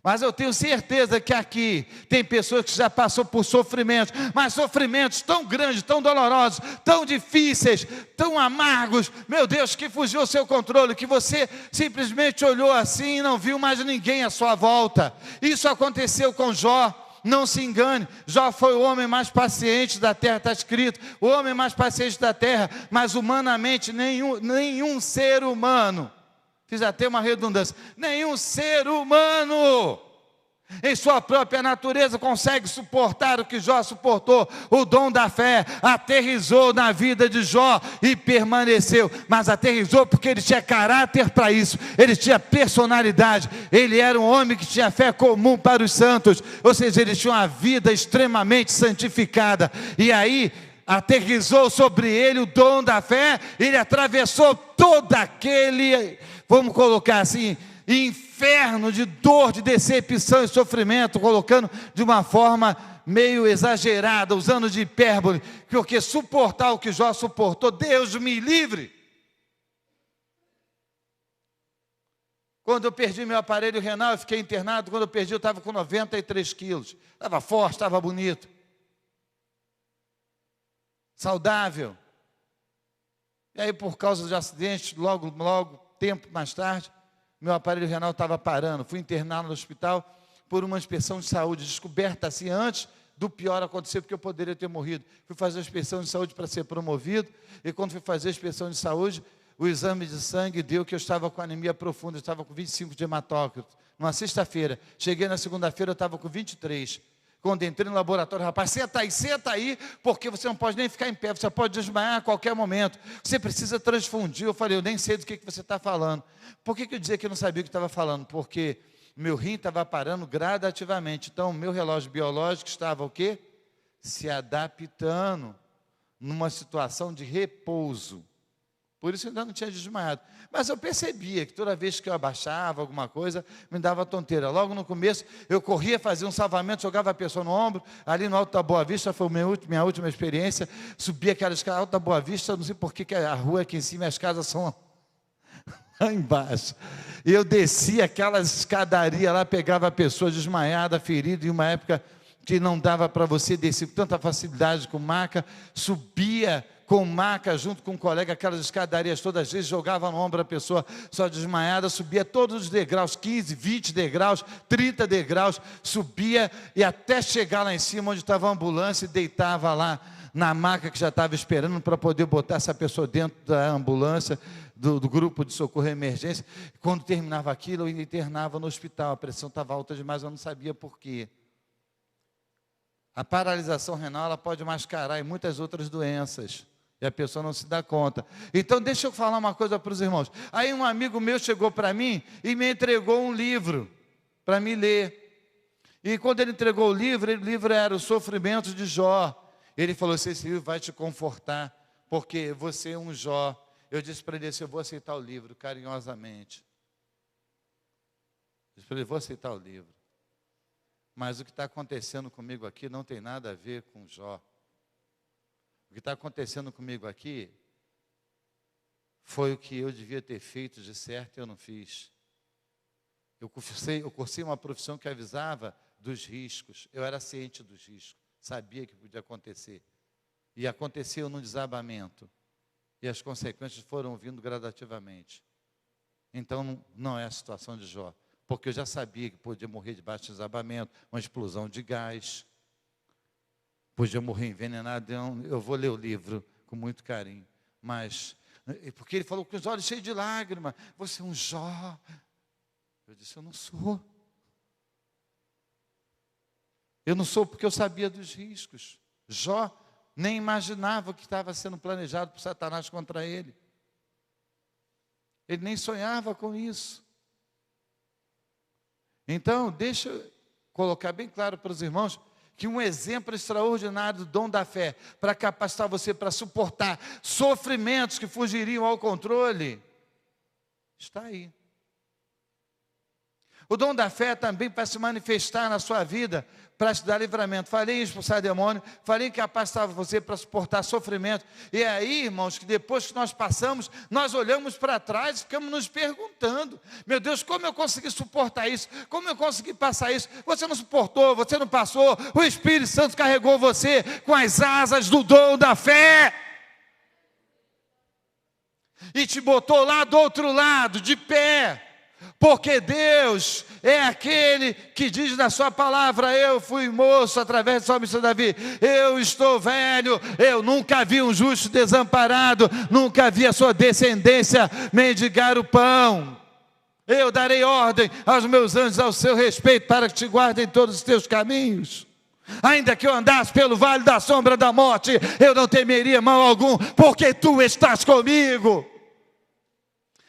Mas eu tenho certeza que aqui tem pessoas que já passou por sofrimentos, mas sofrimentos tão grandes, tão dolorosos, tão difíceis, tão amargos, meu Deus, que fugiu ao seu controle, que você simplesmente olhou assim e não viu mais ninguém à sua volta. Isso aconteceu com Jó. Não se engane, Jó foi o homem mais paciente da terra, está escrito, o homem mais paciente da terra, mas humanamente nenhum ser humano, fiz até uma redundância, nenhum ser humano, em sua própria natureza, consegue suportar o que Jó suportou. O dom da fé aterrizou na vida de Jó e permaneceu, mas aterrizou porque ele tinha caráter para isso, ele tinha personalidade, ele era um homem que tinha fé comum para os santos, ou seja, ele tinha uma vida extremamente santificada, e aí aterrizou sobre ele o dom da fé, ele atravessou todo aquele, vamos colocar assim, inferno de dor, de decepção e sofrimento, colocando de uma forma meio exagerada, usando de hipérbole, porque suportar o que Jó suportou, Deus me livre. Quando eu perdi meu aparelho renal, eu fiquei internado. Quando eu perdi, eu estava com 93 quilos, estava forte, estava bonito, saudável. E aí, por causa de acidente, logo, tempo mais tarde, meu aparelho renal estava parando. Fui internado no hospital por uma inspeção de saúde, descoberta assim antes do pior acontecer, porque eu poderia ter morrido. Fui fazer a inspeção de saúde para ser promovido, e quando fui fazer a inspeção de saúde, o exame de sangue deu que eu estava com anemia profunda, eu estava com 25 de hematócrito, numa sexta-feira. Cheguei na segunda-feira, eu estava com 23. Quando entrei no laboratório, rapaz, senta aí, porque você não pode nem ficar em pé, você pode desmaiar a qualquer momento, você precisa transfundir. Eu falei, eu nem sei do que você está falando. Por que eu dizia que eu não sabia o que estava falando? Porque meu rim estava parando gradativamente, então o meu relógio biológico estava o quê? Se adaptando numa situação de repouso. Por isso eu ainda não tinha desmaiado. Mas eu percebia que toda vez que eu abaixava alguma coisa, me dava tonteira. Logo no começo, eu corria, fazia um salvamento, jogava a pessoa no ombro, ali no Alto da Boa Vista, foi minha última experiência, subia aquela escada, Alto da Boa Vista, não sei por que a rua aqui em cima e as casas são lá embaixo. E eu descia aquelas escadarias lá, pegava a pessoa desmaiada, ferida, em uma época que não dava para você descer com tanta facilidade com maca, subia com maca junto com um colega, aquelas escadarias todas as vezes, jogava no ombro a pessoa só desmaiada, subia todos os degraus, 15, 20 degraus, 30 degraus, subia e até chegar lá em cima onde estava a ambulância e deitava lá na maca que já estava esperando para poder botar essa pessoa dentro da ambulância, do grupo de socorro e emergência. Quando terminava aquilo, eu internava no hospital, a pressão estava alta demais, eu não sabia por quê. A paralisação renal, ela pode mascarar em muitas outras doenças, e a pessoa não se dá conta. Então deixa eu falar uma coisa para os irmãos. Aí um amigo meu chegou para mim e me entregou um livro para me ler. E quando ele entregou o livro era O Sofrimento de Jó. Ele falou assim, esse livro vai te confortar, porque você é um Jó. Eu disse para ele assim, eu vou aceitar o livro, carinhosamente. Eu disse para ele, vou aceitar o livro. Mas o que está acontecendo comigo aqui não tem nada a ver com Jó. O que está acontecendo comigo aqui foi o que eu devia ter feito de certo e eu não fiz. Eu cursei uma profissão que avisava dos riscos. Eu era ciente dos riscos, sabia que podia acontecer. E aconteceu num desabamento. E as consequências foram vindo gradativamente. Então, não é a situação de Jó. Porque eu já sabia que podia morrer debaixo de desabamento, uma explosão de gás. Podia morrer envenenado. Eu vou ler o livro com muito carinho. Mas, porque ele falou com os olhos cheios de lágrimas. Você é um Jó. Eu disse, eu não sou. Eu não sou porque eu sabia dos riscos. Jó nem imaginava o que estava sendo planejado por Satanás contra ele. Ele nem sonhava com isso. Então, deixa eu colocar bem claro para os irmãos que um exemplo extraordinário do dom da fé para capacitar você para suportar sofrimentos que fugiriam ao controle está aí. O dom da fé também para se manifestar na sua vida, para te dar livramento. Falei em expulsar demônio, falei em capacitar você para suportar sofrimento. E é aí, irmãos, que depois que nós passamos, nós olhamos para trás e ficamos nos perguntando, meu Deus, como eu consegui suportar isso? Como eu consegui passar isso? Você não suportou, você não passou, o Espírito Santo carregou você com as asas do dom da fé. E te botou lá do outro lado, de pé. Porque Deus é aquele que diz na sua palavra, eu fui moço através do salmista Davi, eu estou velho, eu nunca vi um justo desamparado, nunca vi a sua descendência mendigar o pão. Eu darei ordem aos meus anjos ao seu respeito para que te guardem todos os teus caminhos. Ainda que eu andasse pelo vale da sombra da morte, eu não temeria mal algum, porque tu estás comigo.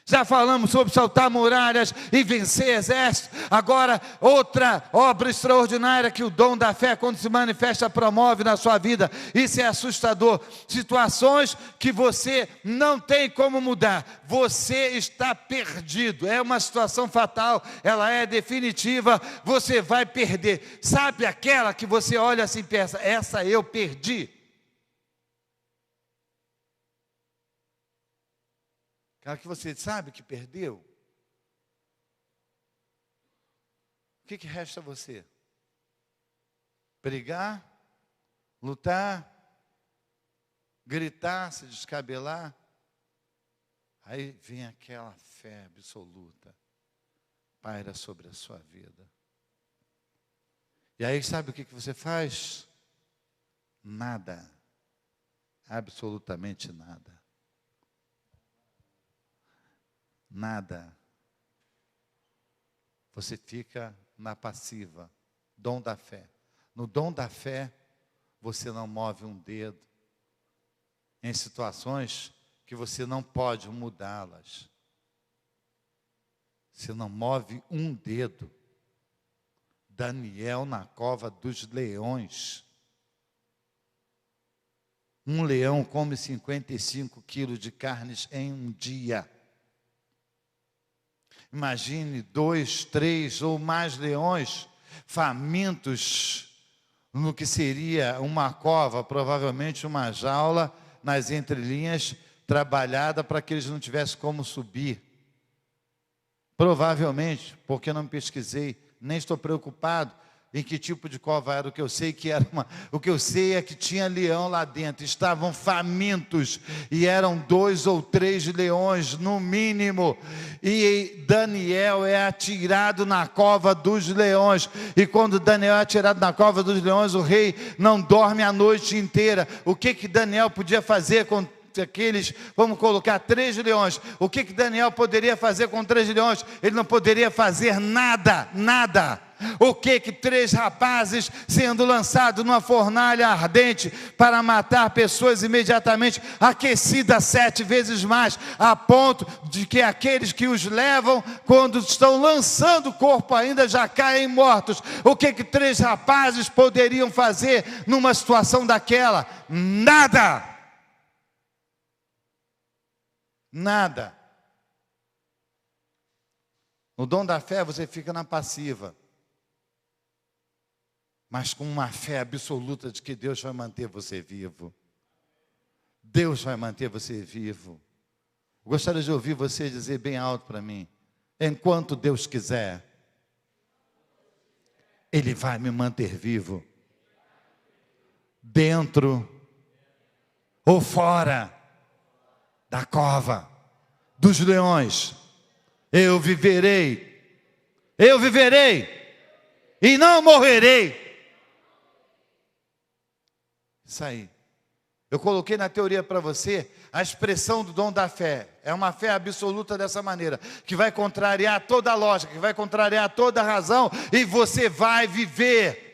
Já falamos sobre saltar muralhas e vencer exércitos. Agora, outra obra extraordinária que o dom da fé, quando se manifesta, promove na sua vida. Isso é assustador. Situações que você não tem como mudar. Você está perdido. É uma situação fatal. Ela é definitiva. Você vai perder. Sabe aquela que você olha assim e pensa, essa eu perdi? Aquela que você sabe que perdeu. O que resta a você? Brigar? Lutar? Gritar? Se descabelar? Aí vem aquela fé absoluta. Paira sobre a sua vida. E aí sabe o que você faz? Nada. Absolutamente nada. Nada. Você fica na passiva. Dom da fé. No dom da fé, você não move um dedo. Em situações que você não pode mudá-las. Você não move um dedo. Daniel na cova dos leões. Um leão come 55 quilos de carnes em um dia. Imagine 2, 3 ou mais leões famintos no que seria uma cova, provavelmente uma jaula nas entrelinhas, trabalhada para que eles não tivessem como subir. Provavelmente, porque não pesquisei, nem estou preocupado em que tipo de cova era. O que eu sei é que tinha leão lá dentro, estavam famintos, e eram 2 ou 3 leões no mínimo, e Daniel é atirado na cova dos leões, e quando Daniel é atirado na cova dos leões, o rei não dorme a noite inteira. O que Daniel podia fazer com aqueles, vamos colocar 3 leões, o que Daniel poderia fazer com 3 leões? Ele não poderia fazer nada, nada. O que 3 rapazes sendo lançados numa fornalha ardente para matar pessoas imediatamente, aquecida 7 vezes mais, a ponto de que aqueles que os levam, quando estão lançando o corpo ainda, já caem mortos. O que 3 rapazes poderiam fazer numa situação daquela? Nada. Nada. No dom da fé você fica na passiva, mas com uma fé absoluta de que Deus vai manter você vivo. Deus vai manter você vivo. Eu gostaria de ouvir você dizer bem alto para mim: enquanto Deus quiser, Ele vai me manter vivo, dentro ou fora da cova dos leões. Eu viverei e não morrerei. Isso aí. Eu coloquei na teoria para você a expressão do dom da fé. É uma fé absoluta dessa maneira, que vai contrariar toda a lógica, que vai contrariar toda a razão, e você vai viver.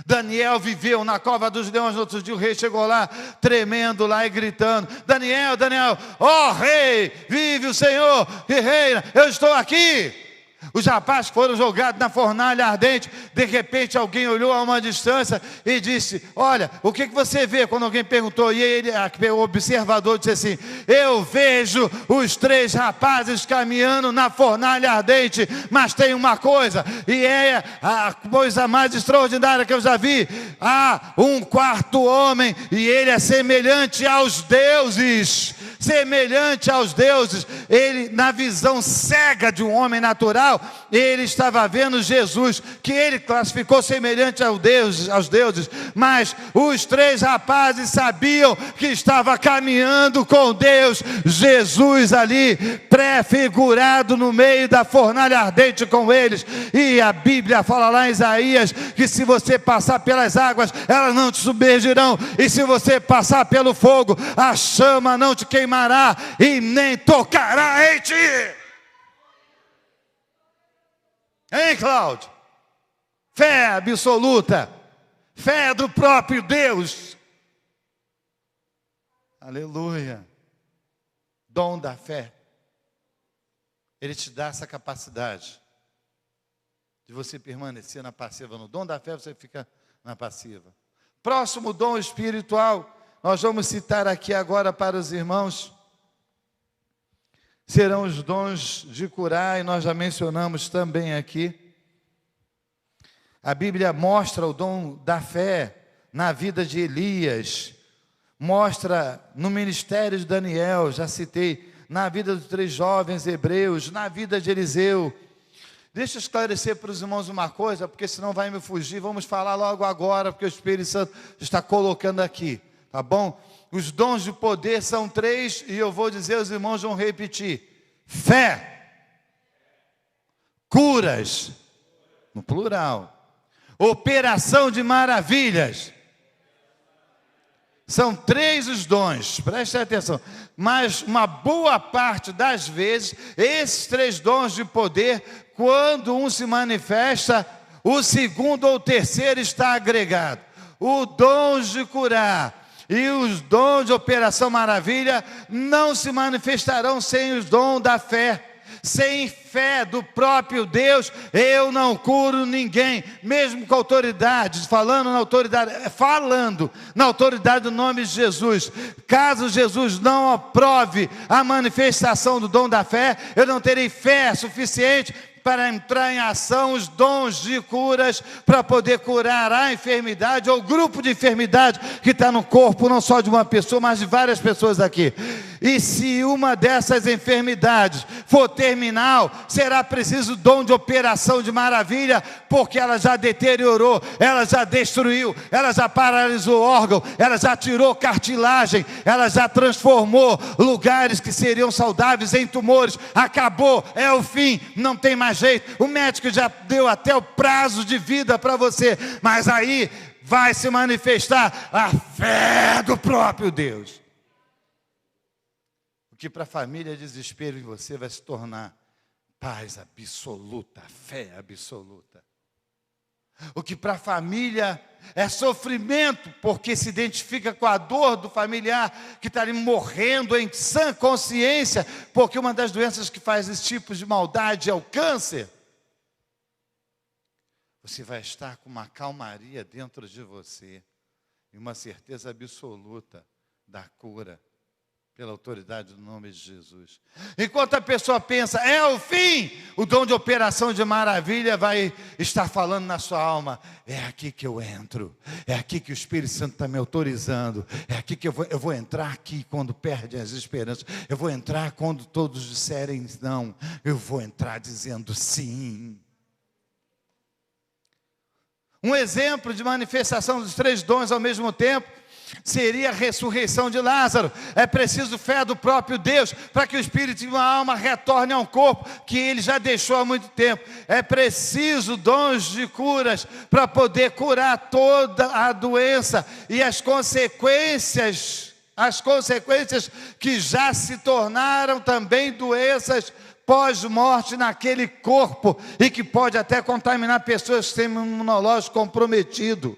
Daniel viveu na cova dos leões. No outro dia o rei chegou lá, tremendo lá e gritando: Daniel, Daniel, ó rei, vive o Senhor que reina, eu estou aqui. Os rapazes foram jogados na fornalha ardente. De repente alguém olhou a uma distância e disse: olha, o que você vê? Quando alguém perguntou, e ele, o observador, disse assim: eu vejo os 3 rapazes caminhando na fornalha ardente, mas tem uma coisa, e é a coisa mais extraordinária que eu já vi: há um 4º homem, e ele é semelhante aos deuses. Semelhante aos deuses. Ele, na visão cega de um homem natural, ele estava vendo Jesus, que ele classificou semelhante aos deuses, mas os 3 rapazes sabiam que estava caminhando com Deus. Jesus ali, prefigurado no meio da fornalha ardente com eles. E a Bíblia fala lá em Isaías, que se você passar pelas águas, elas não te submergirão, e se você passar pelo fogo, a chama não te queimará e nem tocará em ti. Hein, Cláudio? Fé absoluta, fé do próprio Deus. Aleluia. Dom da fé. Ele te dá essa capacidade de você permanecer na passiva. No dom da fé você fica na passiva. Próximo dom espiritual, nós vamos citar aqui agora para os irmãos, serão os dons de curar, e nós já mencionamos também aqui. A Bíblia mostra o dom da fé na vida de Elias, mostra no ministério de Daniel, já citei, na vida dos 3 jovens hebreus, na vida de Eliseu. Deixa eu esclarecer para os irmãos uma coisa, porque senão vai me fugir. Vamos falar logo agora, porque o Espírito Santo está colocando aqui. Tá bom? Os dons de poder são 3, e eu vou dizer, os irmãos vão repetir: fé, curas, no plural, operação de maravilhas. São 3 os dons, preste atenção. Mas uma boa parte das vezes, esses 3 dons de poder, quando um se manifesta, o segundo ou terceiro está agregado. O dom de curar e os dons de operação maravilha não se manifestarão sem os dons da fé. Sem fé do próprio Deus, eu não curo ninguém, mesmo com autoridade, falando na autoridade do nome de Jesus. Caso Jesus não aprove a manifestação do dom da fé, eu não terei fé suficiente para entrar em ação os dons de curas, para poder curar a enfermidade, ou o grupo de enfermidade que está no corpo, não só de uma pessoa, mas de várias pessoas aqui. E se uma dessas enfermidades for terminal, será preciso dom de operação de maravilha, porque ela já deteriorou, ela já destruiu, ela já paralisou o órgão, ela já tirou cartilagem, ela já transformou lugares que seriam saudáveis em tumores. Acabou, é o fim, não tem mais jeito. O médico já deu até o prazo de vida para você, mas aí vai se manifestar a fé do próprio Deus. O que para a família é desespero em você vai se tornar paz absoluta, fé absoluta. O que para a família é sofrimento, porque se identifica com a dor do familiar que está ali morrendo em sã consciência, porque uma das doenças que faz esse tipo de maldade é o câncer. Você vai estar com uma calmaria dentro de você e uma certeza absoluta da cura, pela autoridade do nome de Jesus. Enquanto a pessoa pensa, é o fim, o dom de operação de maravilha vai estar falando na sua alma, é aqui que eu entro, é aqui que o Espírito Santo está me autorizando, é aqui que eu vou entrar aqui quando perdem as esperanças, eu vou entrar quando todos disserem não, eu vou entrar dizendo sim. Um exemplo de manifestação dos 3 dons ao mesmo tempo seria a ressurreição de Lázaro. É preciso fé do próprio Deus para que o espírito e uma alma retornem ao corpo que ele já deixou há muito tempo. É preciso dons de curas para poder curar toda a doença e as consequências que já se tornaram também doenças pós-morte naquele corpo e que pode até contaminar pessoas que têm um imunológico comprometido.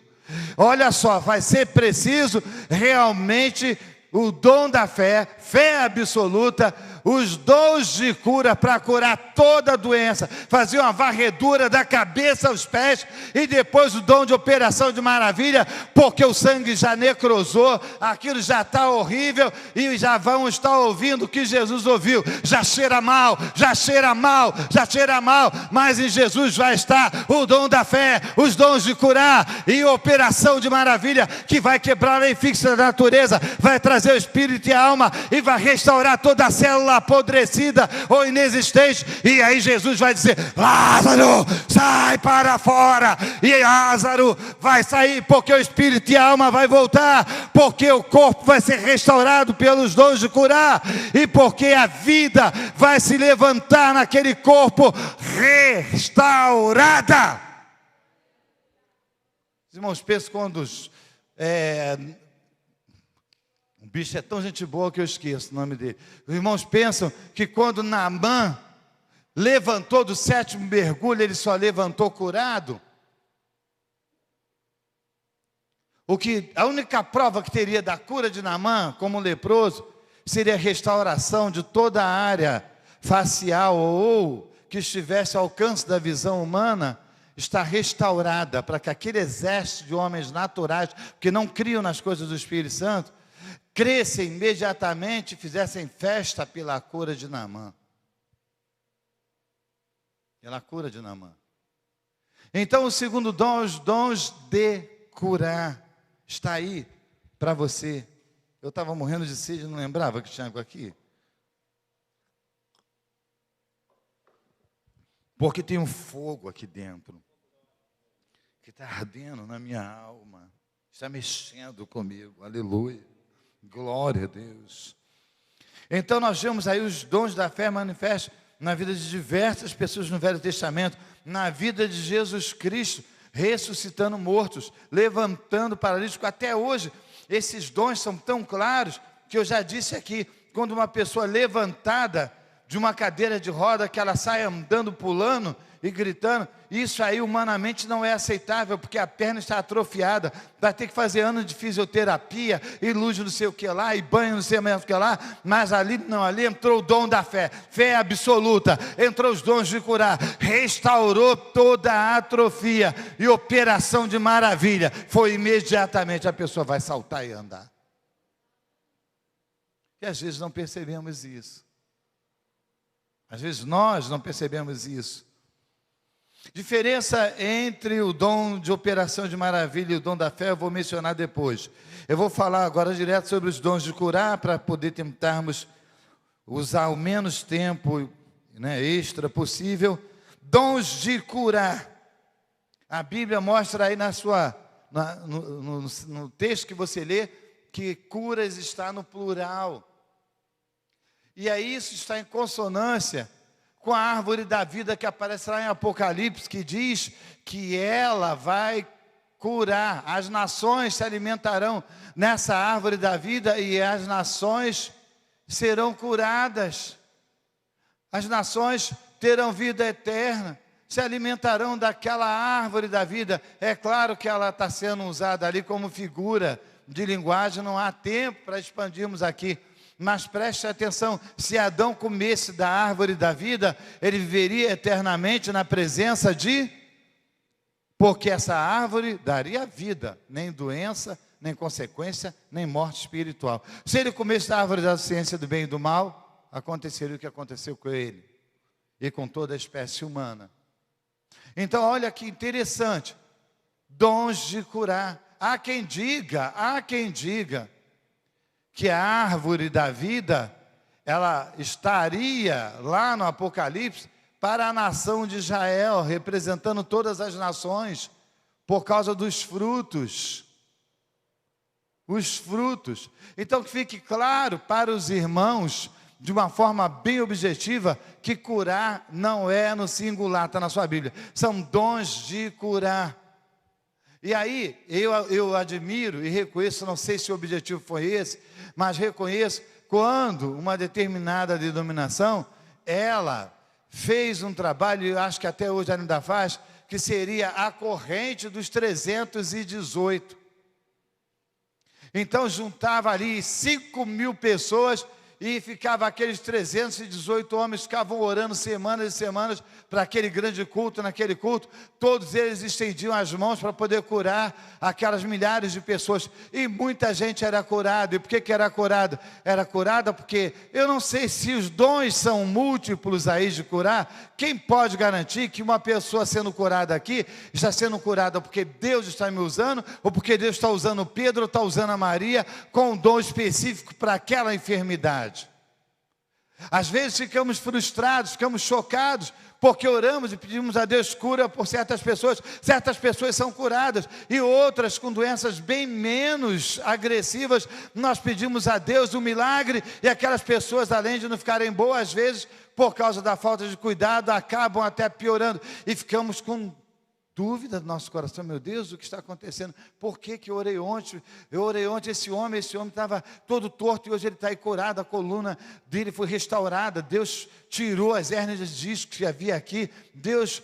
Olha só, vai ser preciso realmente o dom da fé, fé absoluta, os dons de cura para curar toda a doença, fazer uma varredura da cabeça aos pés, e depois o dom de operação de maravilha, porque o sangue já necrosou, aquilo já está horrível, e já vão estar ouvindo o que Jesus ouviu, já cheira mal, já cheira mal, já cheira mal, mas em Jesus vai estar o dom da fé, os dons de curar, e operação de maravilha, que vai quebrar a lei fixa da natureza, vai trazer o espírito e a alma, e vai restaurar toda a célula apodrecida ou inexistente, e aí Jesus vai dizer, Lázaro, sai para fora, e Lázaro vai sair, porque o espírito e a alma vai voltar, porque o corpo vai ser restaurado pelos dons de curar, e porque a vida vai se levantar naquele corpo restaurada. Os irmãos pensam quando o bicho é tão gente boa que eu esqueço o nome dele. Os irmãos pensam que quando Naamã levantou do 7º mergulho, ele só levantou curado? A única prova que teria da cura de Naamã, como leproso, seria a restauração de toda a área facial ou que estivesse ao alcance da visão humana, está restaurada, para que aquele exército de homens naturais, que não criam nas coisas do Espírito Santo, crescem imediatamente e fizessem festa pela cura de Naamã. Pela cura de Naamã. Então o segundo dom, os dons de curar, está aí para você. Eu estava morrendo de sede, não lembrava que tinha água aqui. Porque tem um fogo aqui dentro, que está ardendo na minha alma, está mexendo comigo, aleluia. Glória a Deus. Então nós vemos aí os dons da fé manifestos na vida de diversas pessoas no Velho Testamento, na vida de Jesus Cristo, ressuscitando mortos, levantando paralíticos. Até hoje, esses dons são tão claros, que eu já disse aqui, quando uma pessoa levantada de uma cadeira de roda, que ela sai andando, pulando e gritando, isso aí humanamente não é aceitável, porque a perna está atrofiada, vai ter que fazer anos de fisioterapia, e luz não sei o que lá, e banho não sei mais o que lá, mas ali não, ali entrou o dom da fé, fé absoluta, entrou os dons de curar, restaurou toda a atrofia, e operação de maravilha, foi imediatamente, a pessoa vai saltar e andar. E às vezes não percebemos isso, às vezes nós não percebemos isso. Diferença entre o dom de operação de maravilha e o dom da fé, eu vou mencionar depois. Eu vou falar agora direto sobre os dons de curar, para poder tentarmos usar o menos tempo extra possível. Dons de curar. A Bíblia mostra aí no texto que você lê, que curas está no plural. E aí isso está em consonância com a árvore da vida que aparece lá em Apocalipse, que diz que ela vai curar. As nações se alimentarão nessa árvore da vida e as nações serão curadas. As nações terão vida eterna, se alimentarão daquela árvore da vida. É claro que ela está sendo usada ali como figura de linguagem, não há tempo para expandirmos aqui. Mas preste atenção, se Adão comesse da árvore da vida, ele viveria eternamente na presença de... Porque essa árvore daria vida, nem doença, nem consequência, nem morte espiritual. Se ele comesse da árvore da ciência do bem e do mal, aconteceria o que aconteceu com ele e com toda a espécie humana. Então, olha que interessante, dons de curar. Há quem diga que a árvore da vida, ela estaria lá no Apocalipse para a nação de Israel, representando todas as nações, por causa dos frutos. Os frutos. Então, que fique claro para os irmãos, de uma forma bem objetiva, que curar não é no singular, está na sua Bíblia. São dons de curar. E aí, eu admiro e reconheço, não sei se o objetivo foi esse, mas reconheço, quando uma determinada denominação, ela fez um trabalho, e acho que até hoje ainda faz, que seria a corrente dos 318. Então, juntava ali 5.000 pessoas, e ficava aqueles 318 homens, ficavam orando semanas e semanas para aquele grande culto, naquele culto, todos eles estendiam as mãos para poder curar aquelas milhares de pessoas, e muita gente era curada. E por que era curada? Era curada porque, eu não sei se os dons são múltiplos aí de curar, quem pode garantir que uma pessoa sendo curada aqui, está sendo curada porque Deus está me usando, ou porque Deus está usando Pedro, ou está usando a Maria, com um dom específico para aquela enfermidade? Às vezes ficamos frustrados, ficamos chocados, porque oramos e pedimos a Deus cura por certas pessoas são curadas, e outras com doenças bem menos agressivas, nós pedimos a Deus um milagre, e aquelas pessoas, além de não ficarem boas, às vezes, por causa da falta de cuidado, acabam até piorando, e ficamos com dúvida no nosso coração: meu Deus, o que está acontecendo? Por que eu orei ontem? Eu orei ontem, esse homem estava todo torto, e hoje ele está aí curado, a coluna dele foi restaurada, Deus tirou as hérnias de disco que havia aqui, Deus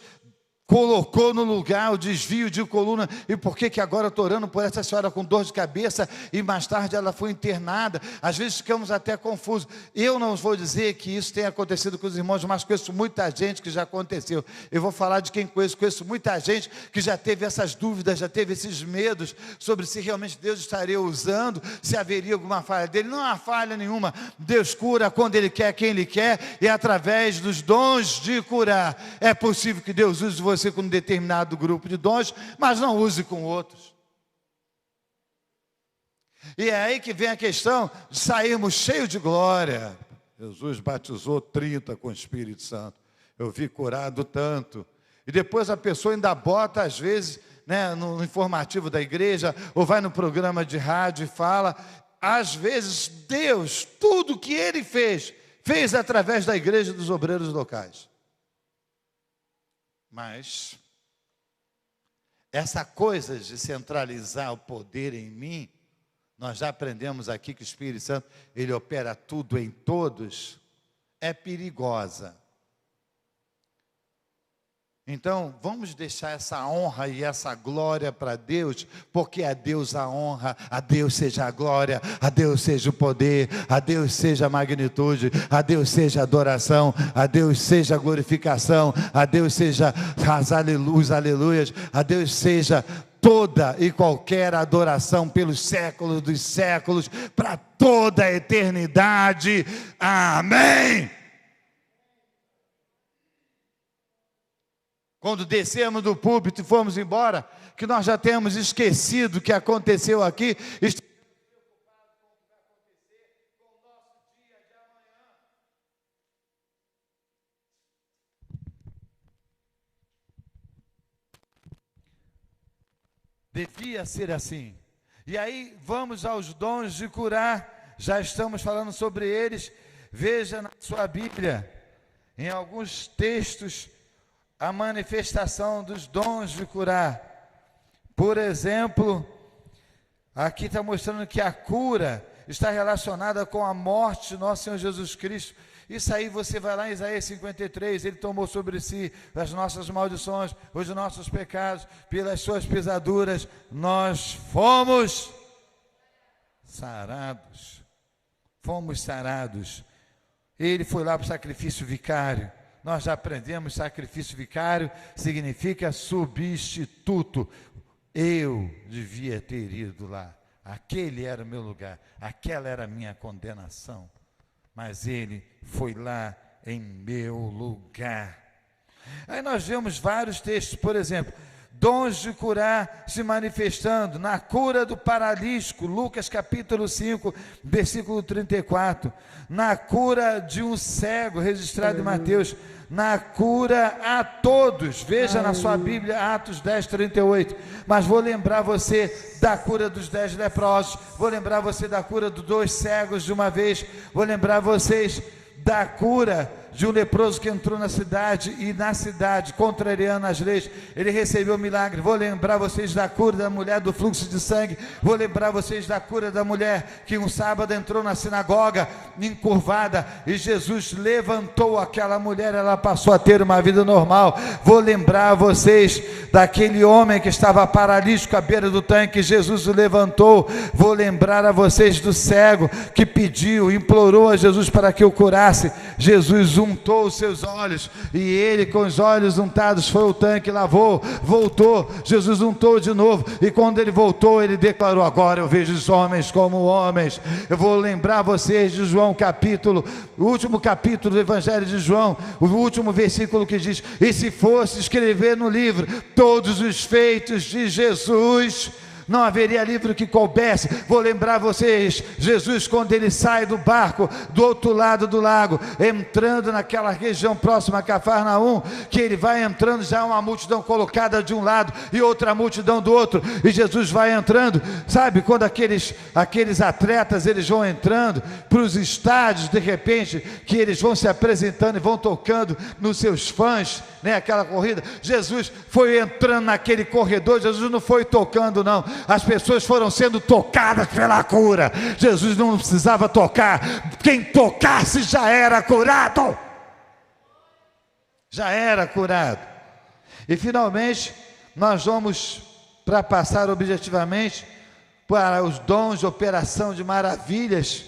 colocou no lugar o desvio de coluna. E por que agora eu estou orando por essa senhora com dor de cabeça, e mais tarde ela foi internada? Às vezes ficamos até confusos. Eu não vou dizer que isso tenha acontecido com os irmãos, mas conheço muita gente que já aconteceu. Eu vou falar de quem conheço muita gente que já teve essas dúvidas, já teve esses medos sobre se realmente Deus estaria usando, se haveria alguma falha dele. Não há falha nenhuma. Deus cura quando Ele quer, quem Ele quer, e através dos dons de curar. É possível que Deus use você com um determinado grupo de dons, mas não use com outros. E é aí que vem a questão de sairmos cheios de glória. Jesus batizou 30 com o Espírito Santo. Eu vi curado tanto. E depois a pessoa ainda bota, às vezes, né, no informativo da igreja, ou vai no programa de rádio e fala. Às vezes Deus, tudo que Ele fez através da igreja dos obreiros locais. Mas essa coisa de centralizar o poder em mim, nós já aprendemos aqui que o Espírito Santo, ele opera tudo em todos, é perigosa. Então, vamos deixar essa honra e essa glória para Deus, porque a Deus a honra, a Deus seja a glória, a Deus seja o poder, a Deus seja a magnitude, a Deus seja a adoração, a Deus seja a glorificação, a Deus seja os aleluias, a Deus seja toda e qualquer adoração pelos séculos dos séculos, para toda a eternidade. Amém! Quando descemos do púlpito e fomos embora, que nós já temos esquecido o que aconteceu aqui, estamos preocupados com o que vai acontecer com o nosso dia de amanhã. Devia ser assim. E aí vamos aos dons de curar, já estamos falando sobre eles. Veja na sua Bíblia, em alguns textos, a manifestação dos dons de curar. Por exemplo, aqui está mostrando que a cura está relacionada com a morte de nosso Senhor Jesus Cristo. Isso aí você vai lá em Isaías 53, ele tomou sobre si as nossas maldições, os nossos pecados, pelas suas pisaduras, nós fomos sarados. Fomos sarados. Ele foi lá para o sacrifício vicário. Nós já aprendemos, sacrifício vicário significa substituto. Eu devia ter ido lá. Aquele era o meu lugar, aquela era a minha condenação. Mas ele foi lá em meu lugar. Aí nós vemos vários textos, por exemplo, dons de curar se manifestando na cura do paralítico, Lucas capítulo 5, versículo 34, na cura de um cego, registrado em Mateus, na cura a todos, veja na sua Bíblia, Atos 10, 38, mas vou lembrar você da cura dos 10 leprosos, vou lembrar você da cura dos 2 cegos de uma vez, vou lembrar vocês da cura de um leproso que entrou na cidade, e na cidade, contrariando as leis, ele recebeu o milagre. Vou lembrar vocês da cura da mulher do fluxo de sangue, vou lembrar vocês da cura da mulher que um sábado entrou na sinagoga, encurvada, e Jesus levantou aquela mulher, ela passou a ter uma vida normal. Vou lembrar vocês daquele homem que estava paralítico à beira do tanque, Jesus o levantou. Vou lembrar a vocês do cego que pediu, implorou a Jesus para que o curasse. Jesus untou os seus olhos, e ele com os olhos untados foi ao tanque, lavou, voltou, Jesus untou de novo, e quando ele voltou, ele declarou: agora eu vejo os homens como homens. Eu vou lembrar vocês de João capítulo, o último capítulo do Evangelho de João, o último versículo que diz: e se fosse escrever no livro todos os feitos de Jesus, não haveria livro que coubesse. Vou lembrar vocês, Jesus, quando ele sai do barco, do outro lado do lago, entrando naquela região próxima a Cafarnaum, que ele vai entrando, já uma multidão colocada de um lado, e outra multidão do outro, e Jesus vai entrando, sabe, quando aqueles atletas, eles vão entrando para os estádios, de repente, que eles vão se apresentando e vão tocando nos seus fãs, né, aquela corrida, Jesus foi entrando naquele corredor, Jesus não foi tocando não, as pessoas foram sendo tocadas pela cura. Jesus não precisava tocar, quem tocasse já era curado, já era curado. E finalmente nós vamos, para passar objetivamente, para os dons de operação de maravilhas.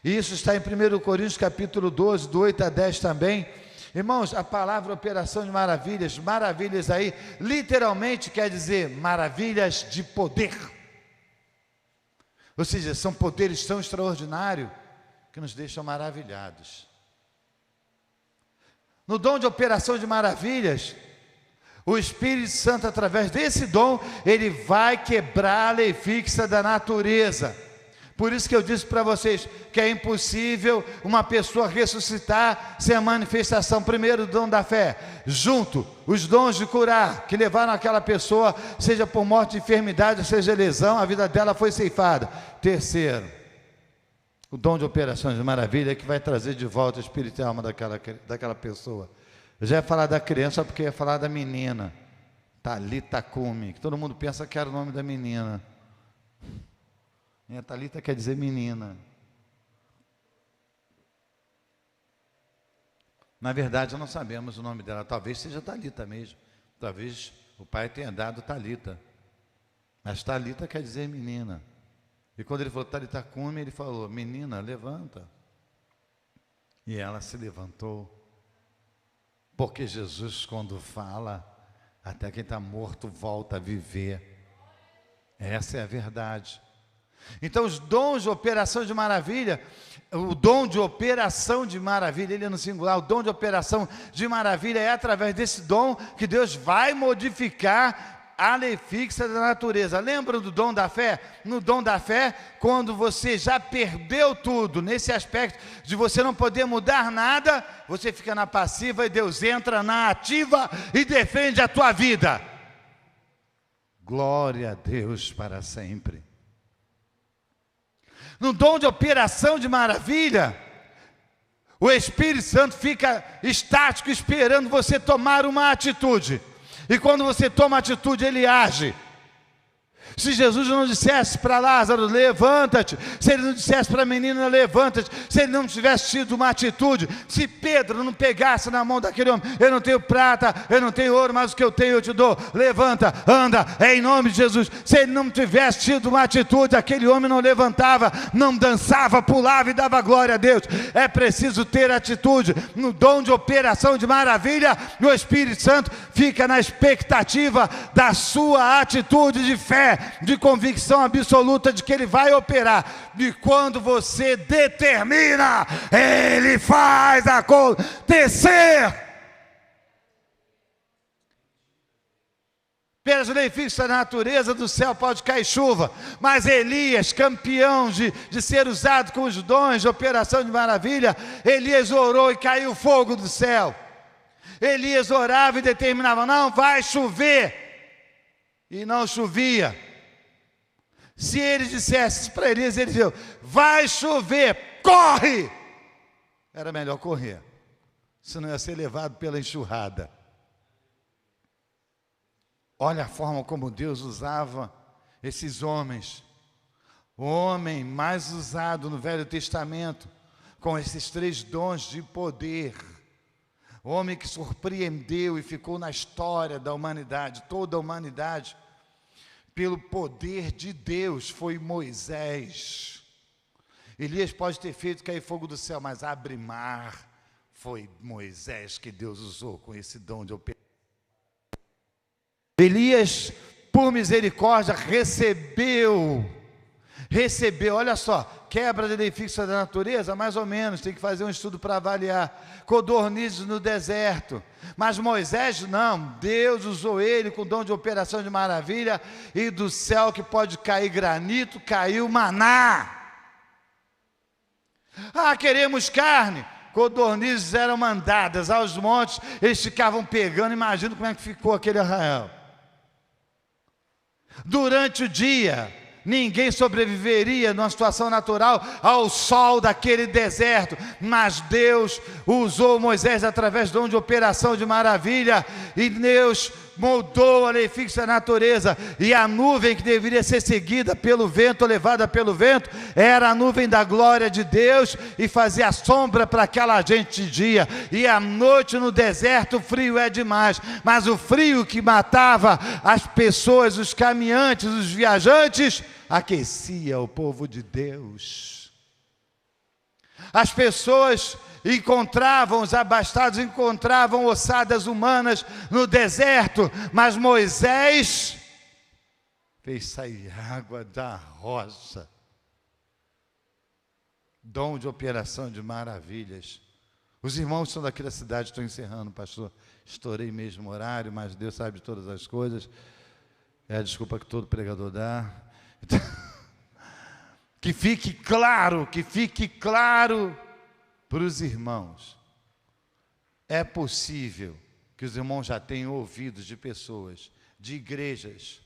Isso está em 1 Coríntios capítulo 12, do 8 a 10 também. Irmãos, a palavra operação de maravilhas, maravilhas aí, literalmente quer dizer maravilhas de poder. Ou seja, são poderes tão extraordinários que nos deixam maravilhados. No dom de operação de maravilhas, o Espírito Santo, através desse dom, ele vai quebrar a lei fixa da natureza. Por isso que eu disse para vocês que é impossível uma pessoa ressuscitar sem a manifestação, primeiro, do dom da fé, junto, os dons de curar, que levaram aquela pessoa, seja por morte, enfermidade, seja lesão, a vida dela foi ceifada. Terceiro, o dom de operações de maravilha, que vai trazer de volta o espírito e a alma daquela pessoa. Eu já ia falar da criança, porque ia falar da menina, Talita Cumi, que todo mundo pensa que era o nome da menina. Talita quer dizer menina. Na verdade, não sabemos o nome dela. Talvez seja Talita mesmo. Talvez o pai tenha dado Talita. Mas Talita quer dizer menina. E quando ele falou Talita Cumi, ele falou: menina, levanta. E ela se levantou. Porque Jesus, quando fala, até quem está morto volta a viver. Essa é a verdade. Então os dons de operação de maravilha, o dom de operação de maravilha, ele é no singular, o dom de operação de maravilha é através desse dom que Deus vai modificar a lei fixa da natureza. Lembram do dom da fé? No dom da fé, quando você já perdeu tudo, nesse aspecto de você não poder mudar nada, você fica na passiva e Deus entra na ativa e defende a tua vida. Glória a Deus para sempre. No dom de operação de maravilha, o Espírito Santo fica estático esperando você tomar uma atitude. E quando você toma atitude, ele age. Se Jesus não dissesse para Lázaro, levanta-te, se ele não dissesse para a menina, levanta-te, se ele não tivesse tido uma atitude, se Pedro não pegasse na mão daquele homem, eu não tenho prata, eu não tenho ouro, mas o que eu tenho eu te dou, levanta, anda, é em nome de Jesus. Se ele não tivesse tido uma atitude, aquele homem não levantava, não dançava, pulava e dava glória a Deus. É preciso ter atitude. No dom de operação de maravilha, o Espírito Santo fica na expectativa da sua atitude de fé, de convicção absoluta de que ele vai operar. E quando você determina, ele faz acontecer. Pelas leis fixas da natureza, do céu pode cair chuva, mas Elias, campeão de ser usado com os dons de operação de maravilha, Elias orou e caiu fogo do céu. Elias orava e determinava, não vai chover, e não chovia. Se ele dissesse para Elias, ele dizia, vai chover, corre! Era melhor correr, senão ia ser levado pela enxurrada. Olha a forma como Deus usava esses homens. O homem mais usado no Velho Testamento, com esses 3 dons de poder. O homem que surpreendeu e ficou na história da humanidade, toda a humanidade, pelo poder de Deus, foi Moisés. Elias pode ter feito cair fogo do céu, mas abre mar, foi Moisés que Deus usou com esse dom de operação. Elias, por misericórdia, recebeu, olha só, quebra da lei fixa da natureza, mais ou menos, tem que fazer um estudo para avaliar, codornizes no deserto, mas Moisés não, Deus usou ele com dom de operação de maravilha, e do céu que pode cair granito, caiu maná. Queremos carne, codornizes eram mandadas aos montes, eles ficavam pegando, imagina como é que ficou aquele arraial. Durante o dia, ninguém sobreviveria numa situação natural ao sol daquele deserto, mas Deus usou Moisés através de um dom de operação de maravilha, e Deus moldou a lei fixa da natureza, e a nuvem que deveria ser seguida pelo vento, ou levada pelo vento, era a nuvem da glória de Deus, e fazia sombra para aquela gente de dia, e à noite no deserto o frio é demais, mas o frio que matava as pessoas, os caminhantes, os viajantes, aquecia o povo de Deus. As pessoas encontravam, os abastados encontravam ossadas humanas no deserto, mas Moisés fez sair água da rocha. Dom de operação de maravilhas. Os irmãos são daqui da cidade, estou encerrando, pastor, estourei mesmo o horário, mas Deus sabe de todas as coisas, é a desculpa que todo pregador dá. Então, que fique claro para os irmãos, é possível que os irmãos já tenham ouvido de pessoas, de igrejas,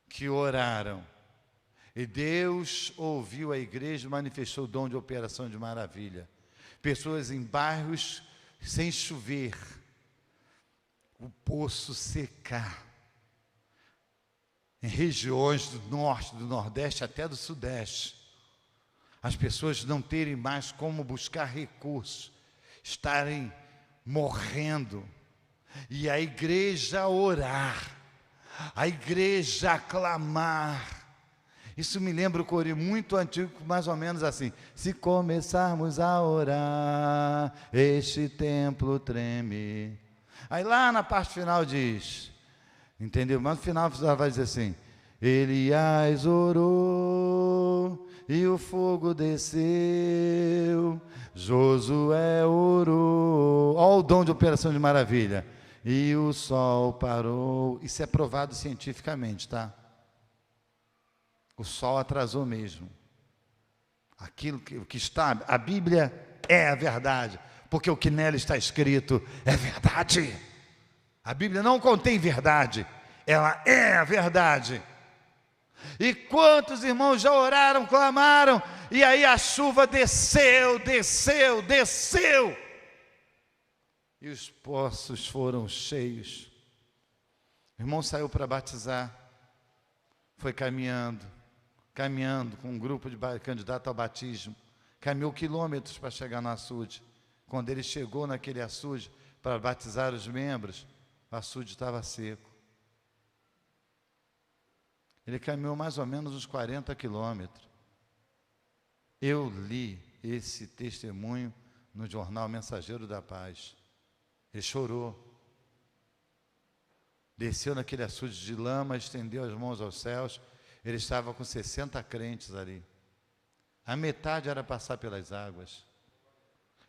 que oraram, e Deus ouviu a igreja e manifestou o dom de operação de maravilha. Pessoas em bairros sem chover, o poço secar, em regiões do norte, do nordeste, até do sudeste, as pessoas não terem mais como buscar recursos, estarem morrendo, e a igreja orar, a igreja clamar. Isso me lembra o coro muito antigo, mais ou menos assim: se começarmos a orar, este templo treme. Aí lá na parte final diz, entendeu? Mas no final vai dizer assim: Elias orou e o fogo desceu, Josué orou. Olha o dom de operação de maravilha. E o sol parou. Isso é provado cientificamente, tá? O sol atrasou mesmo. Aquilo que está, a Bíblia é a verdade, porque o que nela está escrito é verdade. A Bíblia não contém verdade, ela é a verdade. E quantos irmãos já oraram, clamaram, e aí a chuva desceu, e os poços foram cheios. O irmão saiu para batizar, foi caminhando com um grupo de candidato ao batismo, caminhou quilômetros para chegar no açude. Quando ele chegou naquele açude para batizar os membros, o açude estava seco. Ele caminhou mais ou menos uns 40 quilômetros. Eu li esse testemunho no jornal Mensageiro da Paz. Ele chorou. Desceu naquele açude de lama, estendeu as mãos aos céus. Ele estava com 60 crentes ali. A metade era passar pelas águas.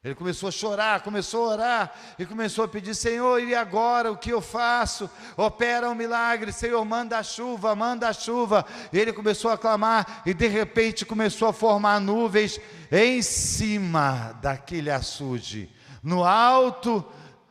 Ele começou a chorar, começou a orar e começou a pedir: Senhor, e agora o que eu faço? Opera um milagre, Senhor, manda a chuva, manda a chuva. E ele começou a clamar e de repente começou a formar nuvens em cima daquele açude. No alto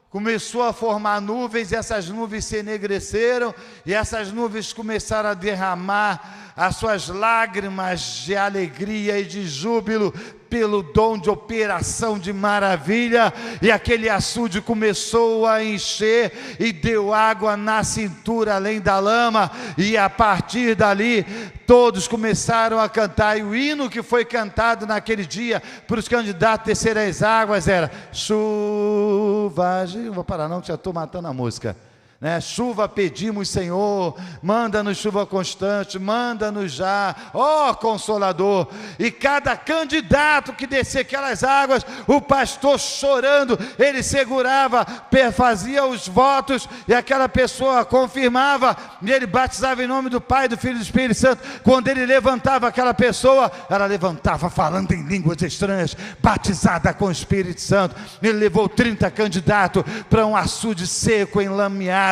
começou a formar nuvens, e essas nuvens se enegreceram, e essas nuvens começaram a derramar as suas lágrimas de alegria e de júbilo pelo dom de operação de maravilha, e aquele açude começou a encher e deu água na cintura além da lama, e a partir dali todos começaram a cantar, e o hino que foi cantado naquele dia para os candidatos descer as águas era: chuva, não vou parar não, que já estou matando a música. Chuva pedimos, Senhor, manda-nos chuva constante, manda-nos já, ó Consolador. E cada candidato que descia aquelas águas, o pastor chorando, ele segurava, fazia os votos, e aquela pessoa confirmava, e ele batizava em nome do Pai, do Filho e do Espírito Santo. Quando ele levantava aquela pessoa, ela levantava falando em línguas estranhas, batizada com o Espírito Santo. Ele levou 30 candidatos para um açude seco, enlameado,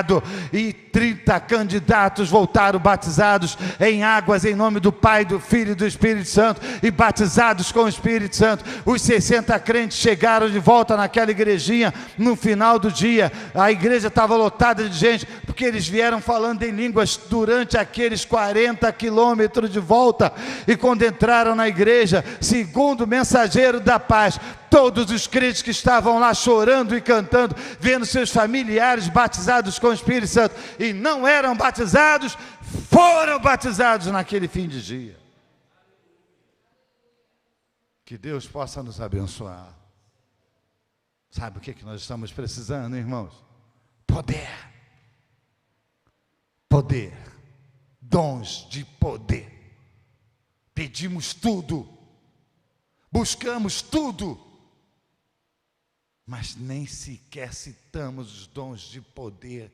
e 30 candidatos voltaram batizados em águas em nome do Pai, do Filho e do Espírito Santo, e batizados com o Espírito Santo. Os 60 crentes chegaram de volta naquela igrejinha no final do dia. A igreja estava lotada de gente, porque eles vieram falando em línguas durante aqueles 40 quilômetros de volta. E quando entraram na igreja, segundo o Mensageiro da Paz, todos os crentes que estavam lá chorando e cantando, vendo seus familiares batizados com o Espírito Santo e não eram batizados, foram batizados naquele fim de dia. Que Deus possa nos abençoar. Sabe o que nós estamos precisando, irmãos? Poder. Poder. Dons de poder. Pedimos tudo. Buscamos tudo. Mas nem sequer citamos os dons de poder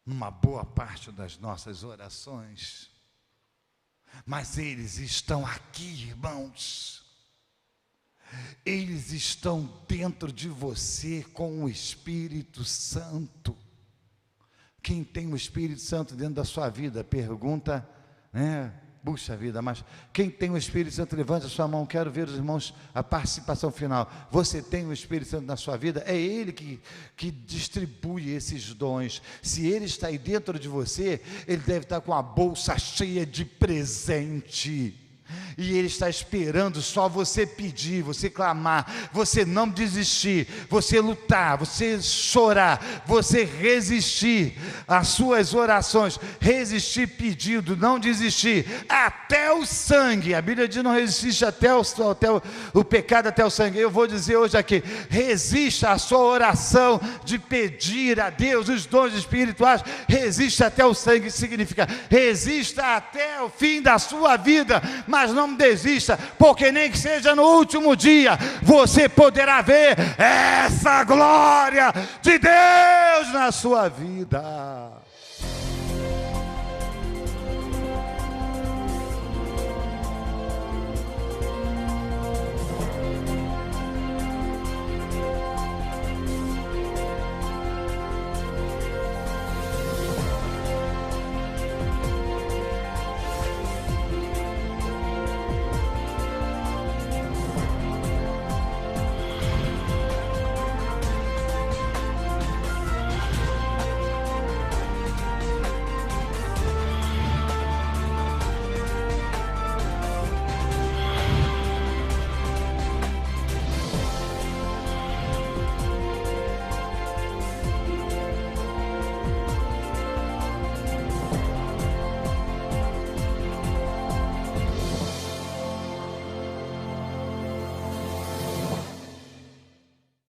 numa boa parte das nossas orações. Mas eles estão aqui, irmãos. Eles estão dentro de você com o Espírito Santo. Quem tem o Espírito Santo dentro da sua vida, pergunta, puxa vida, mas quem tem o Espírito Santo, levante a sua mão, quero ver os irmãos, a participação final. Você tem o Espírito Santo na sua vida? É Ele que distribui esses dons. Se Ele está aí dentro de você, Ele deve estar com a bolsa cheia de presente. E Ele está esperando só você pedir, você clamar, você não desistir, você lutar, você chorar, você resistir às suas orações, resistir pedindo, não desistir, até o sangue. A Bíblia diz: não resiste até o pecado, até o sangue. Eu vou dizer hoje aqui: resista à sua oração de pedir a Deus os dons espirituais, resista até o sangue. Significa resista até o fim da sua vida, mas não desista, porque nem que seja no último dia, você poderá ver essa glória de Deus na sua vida.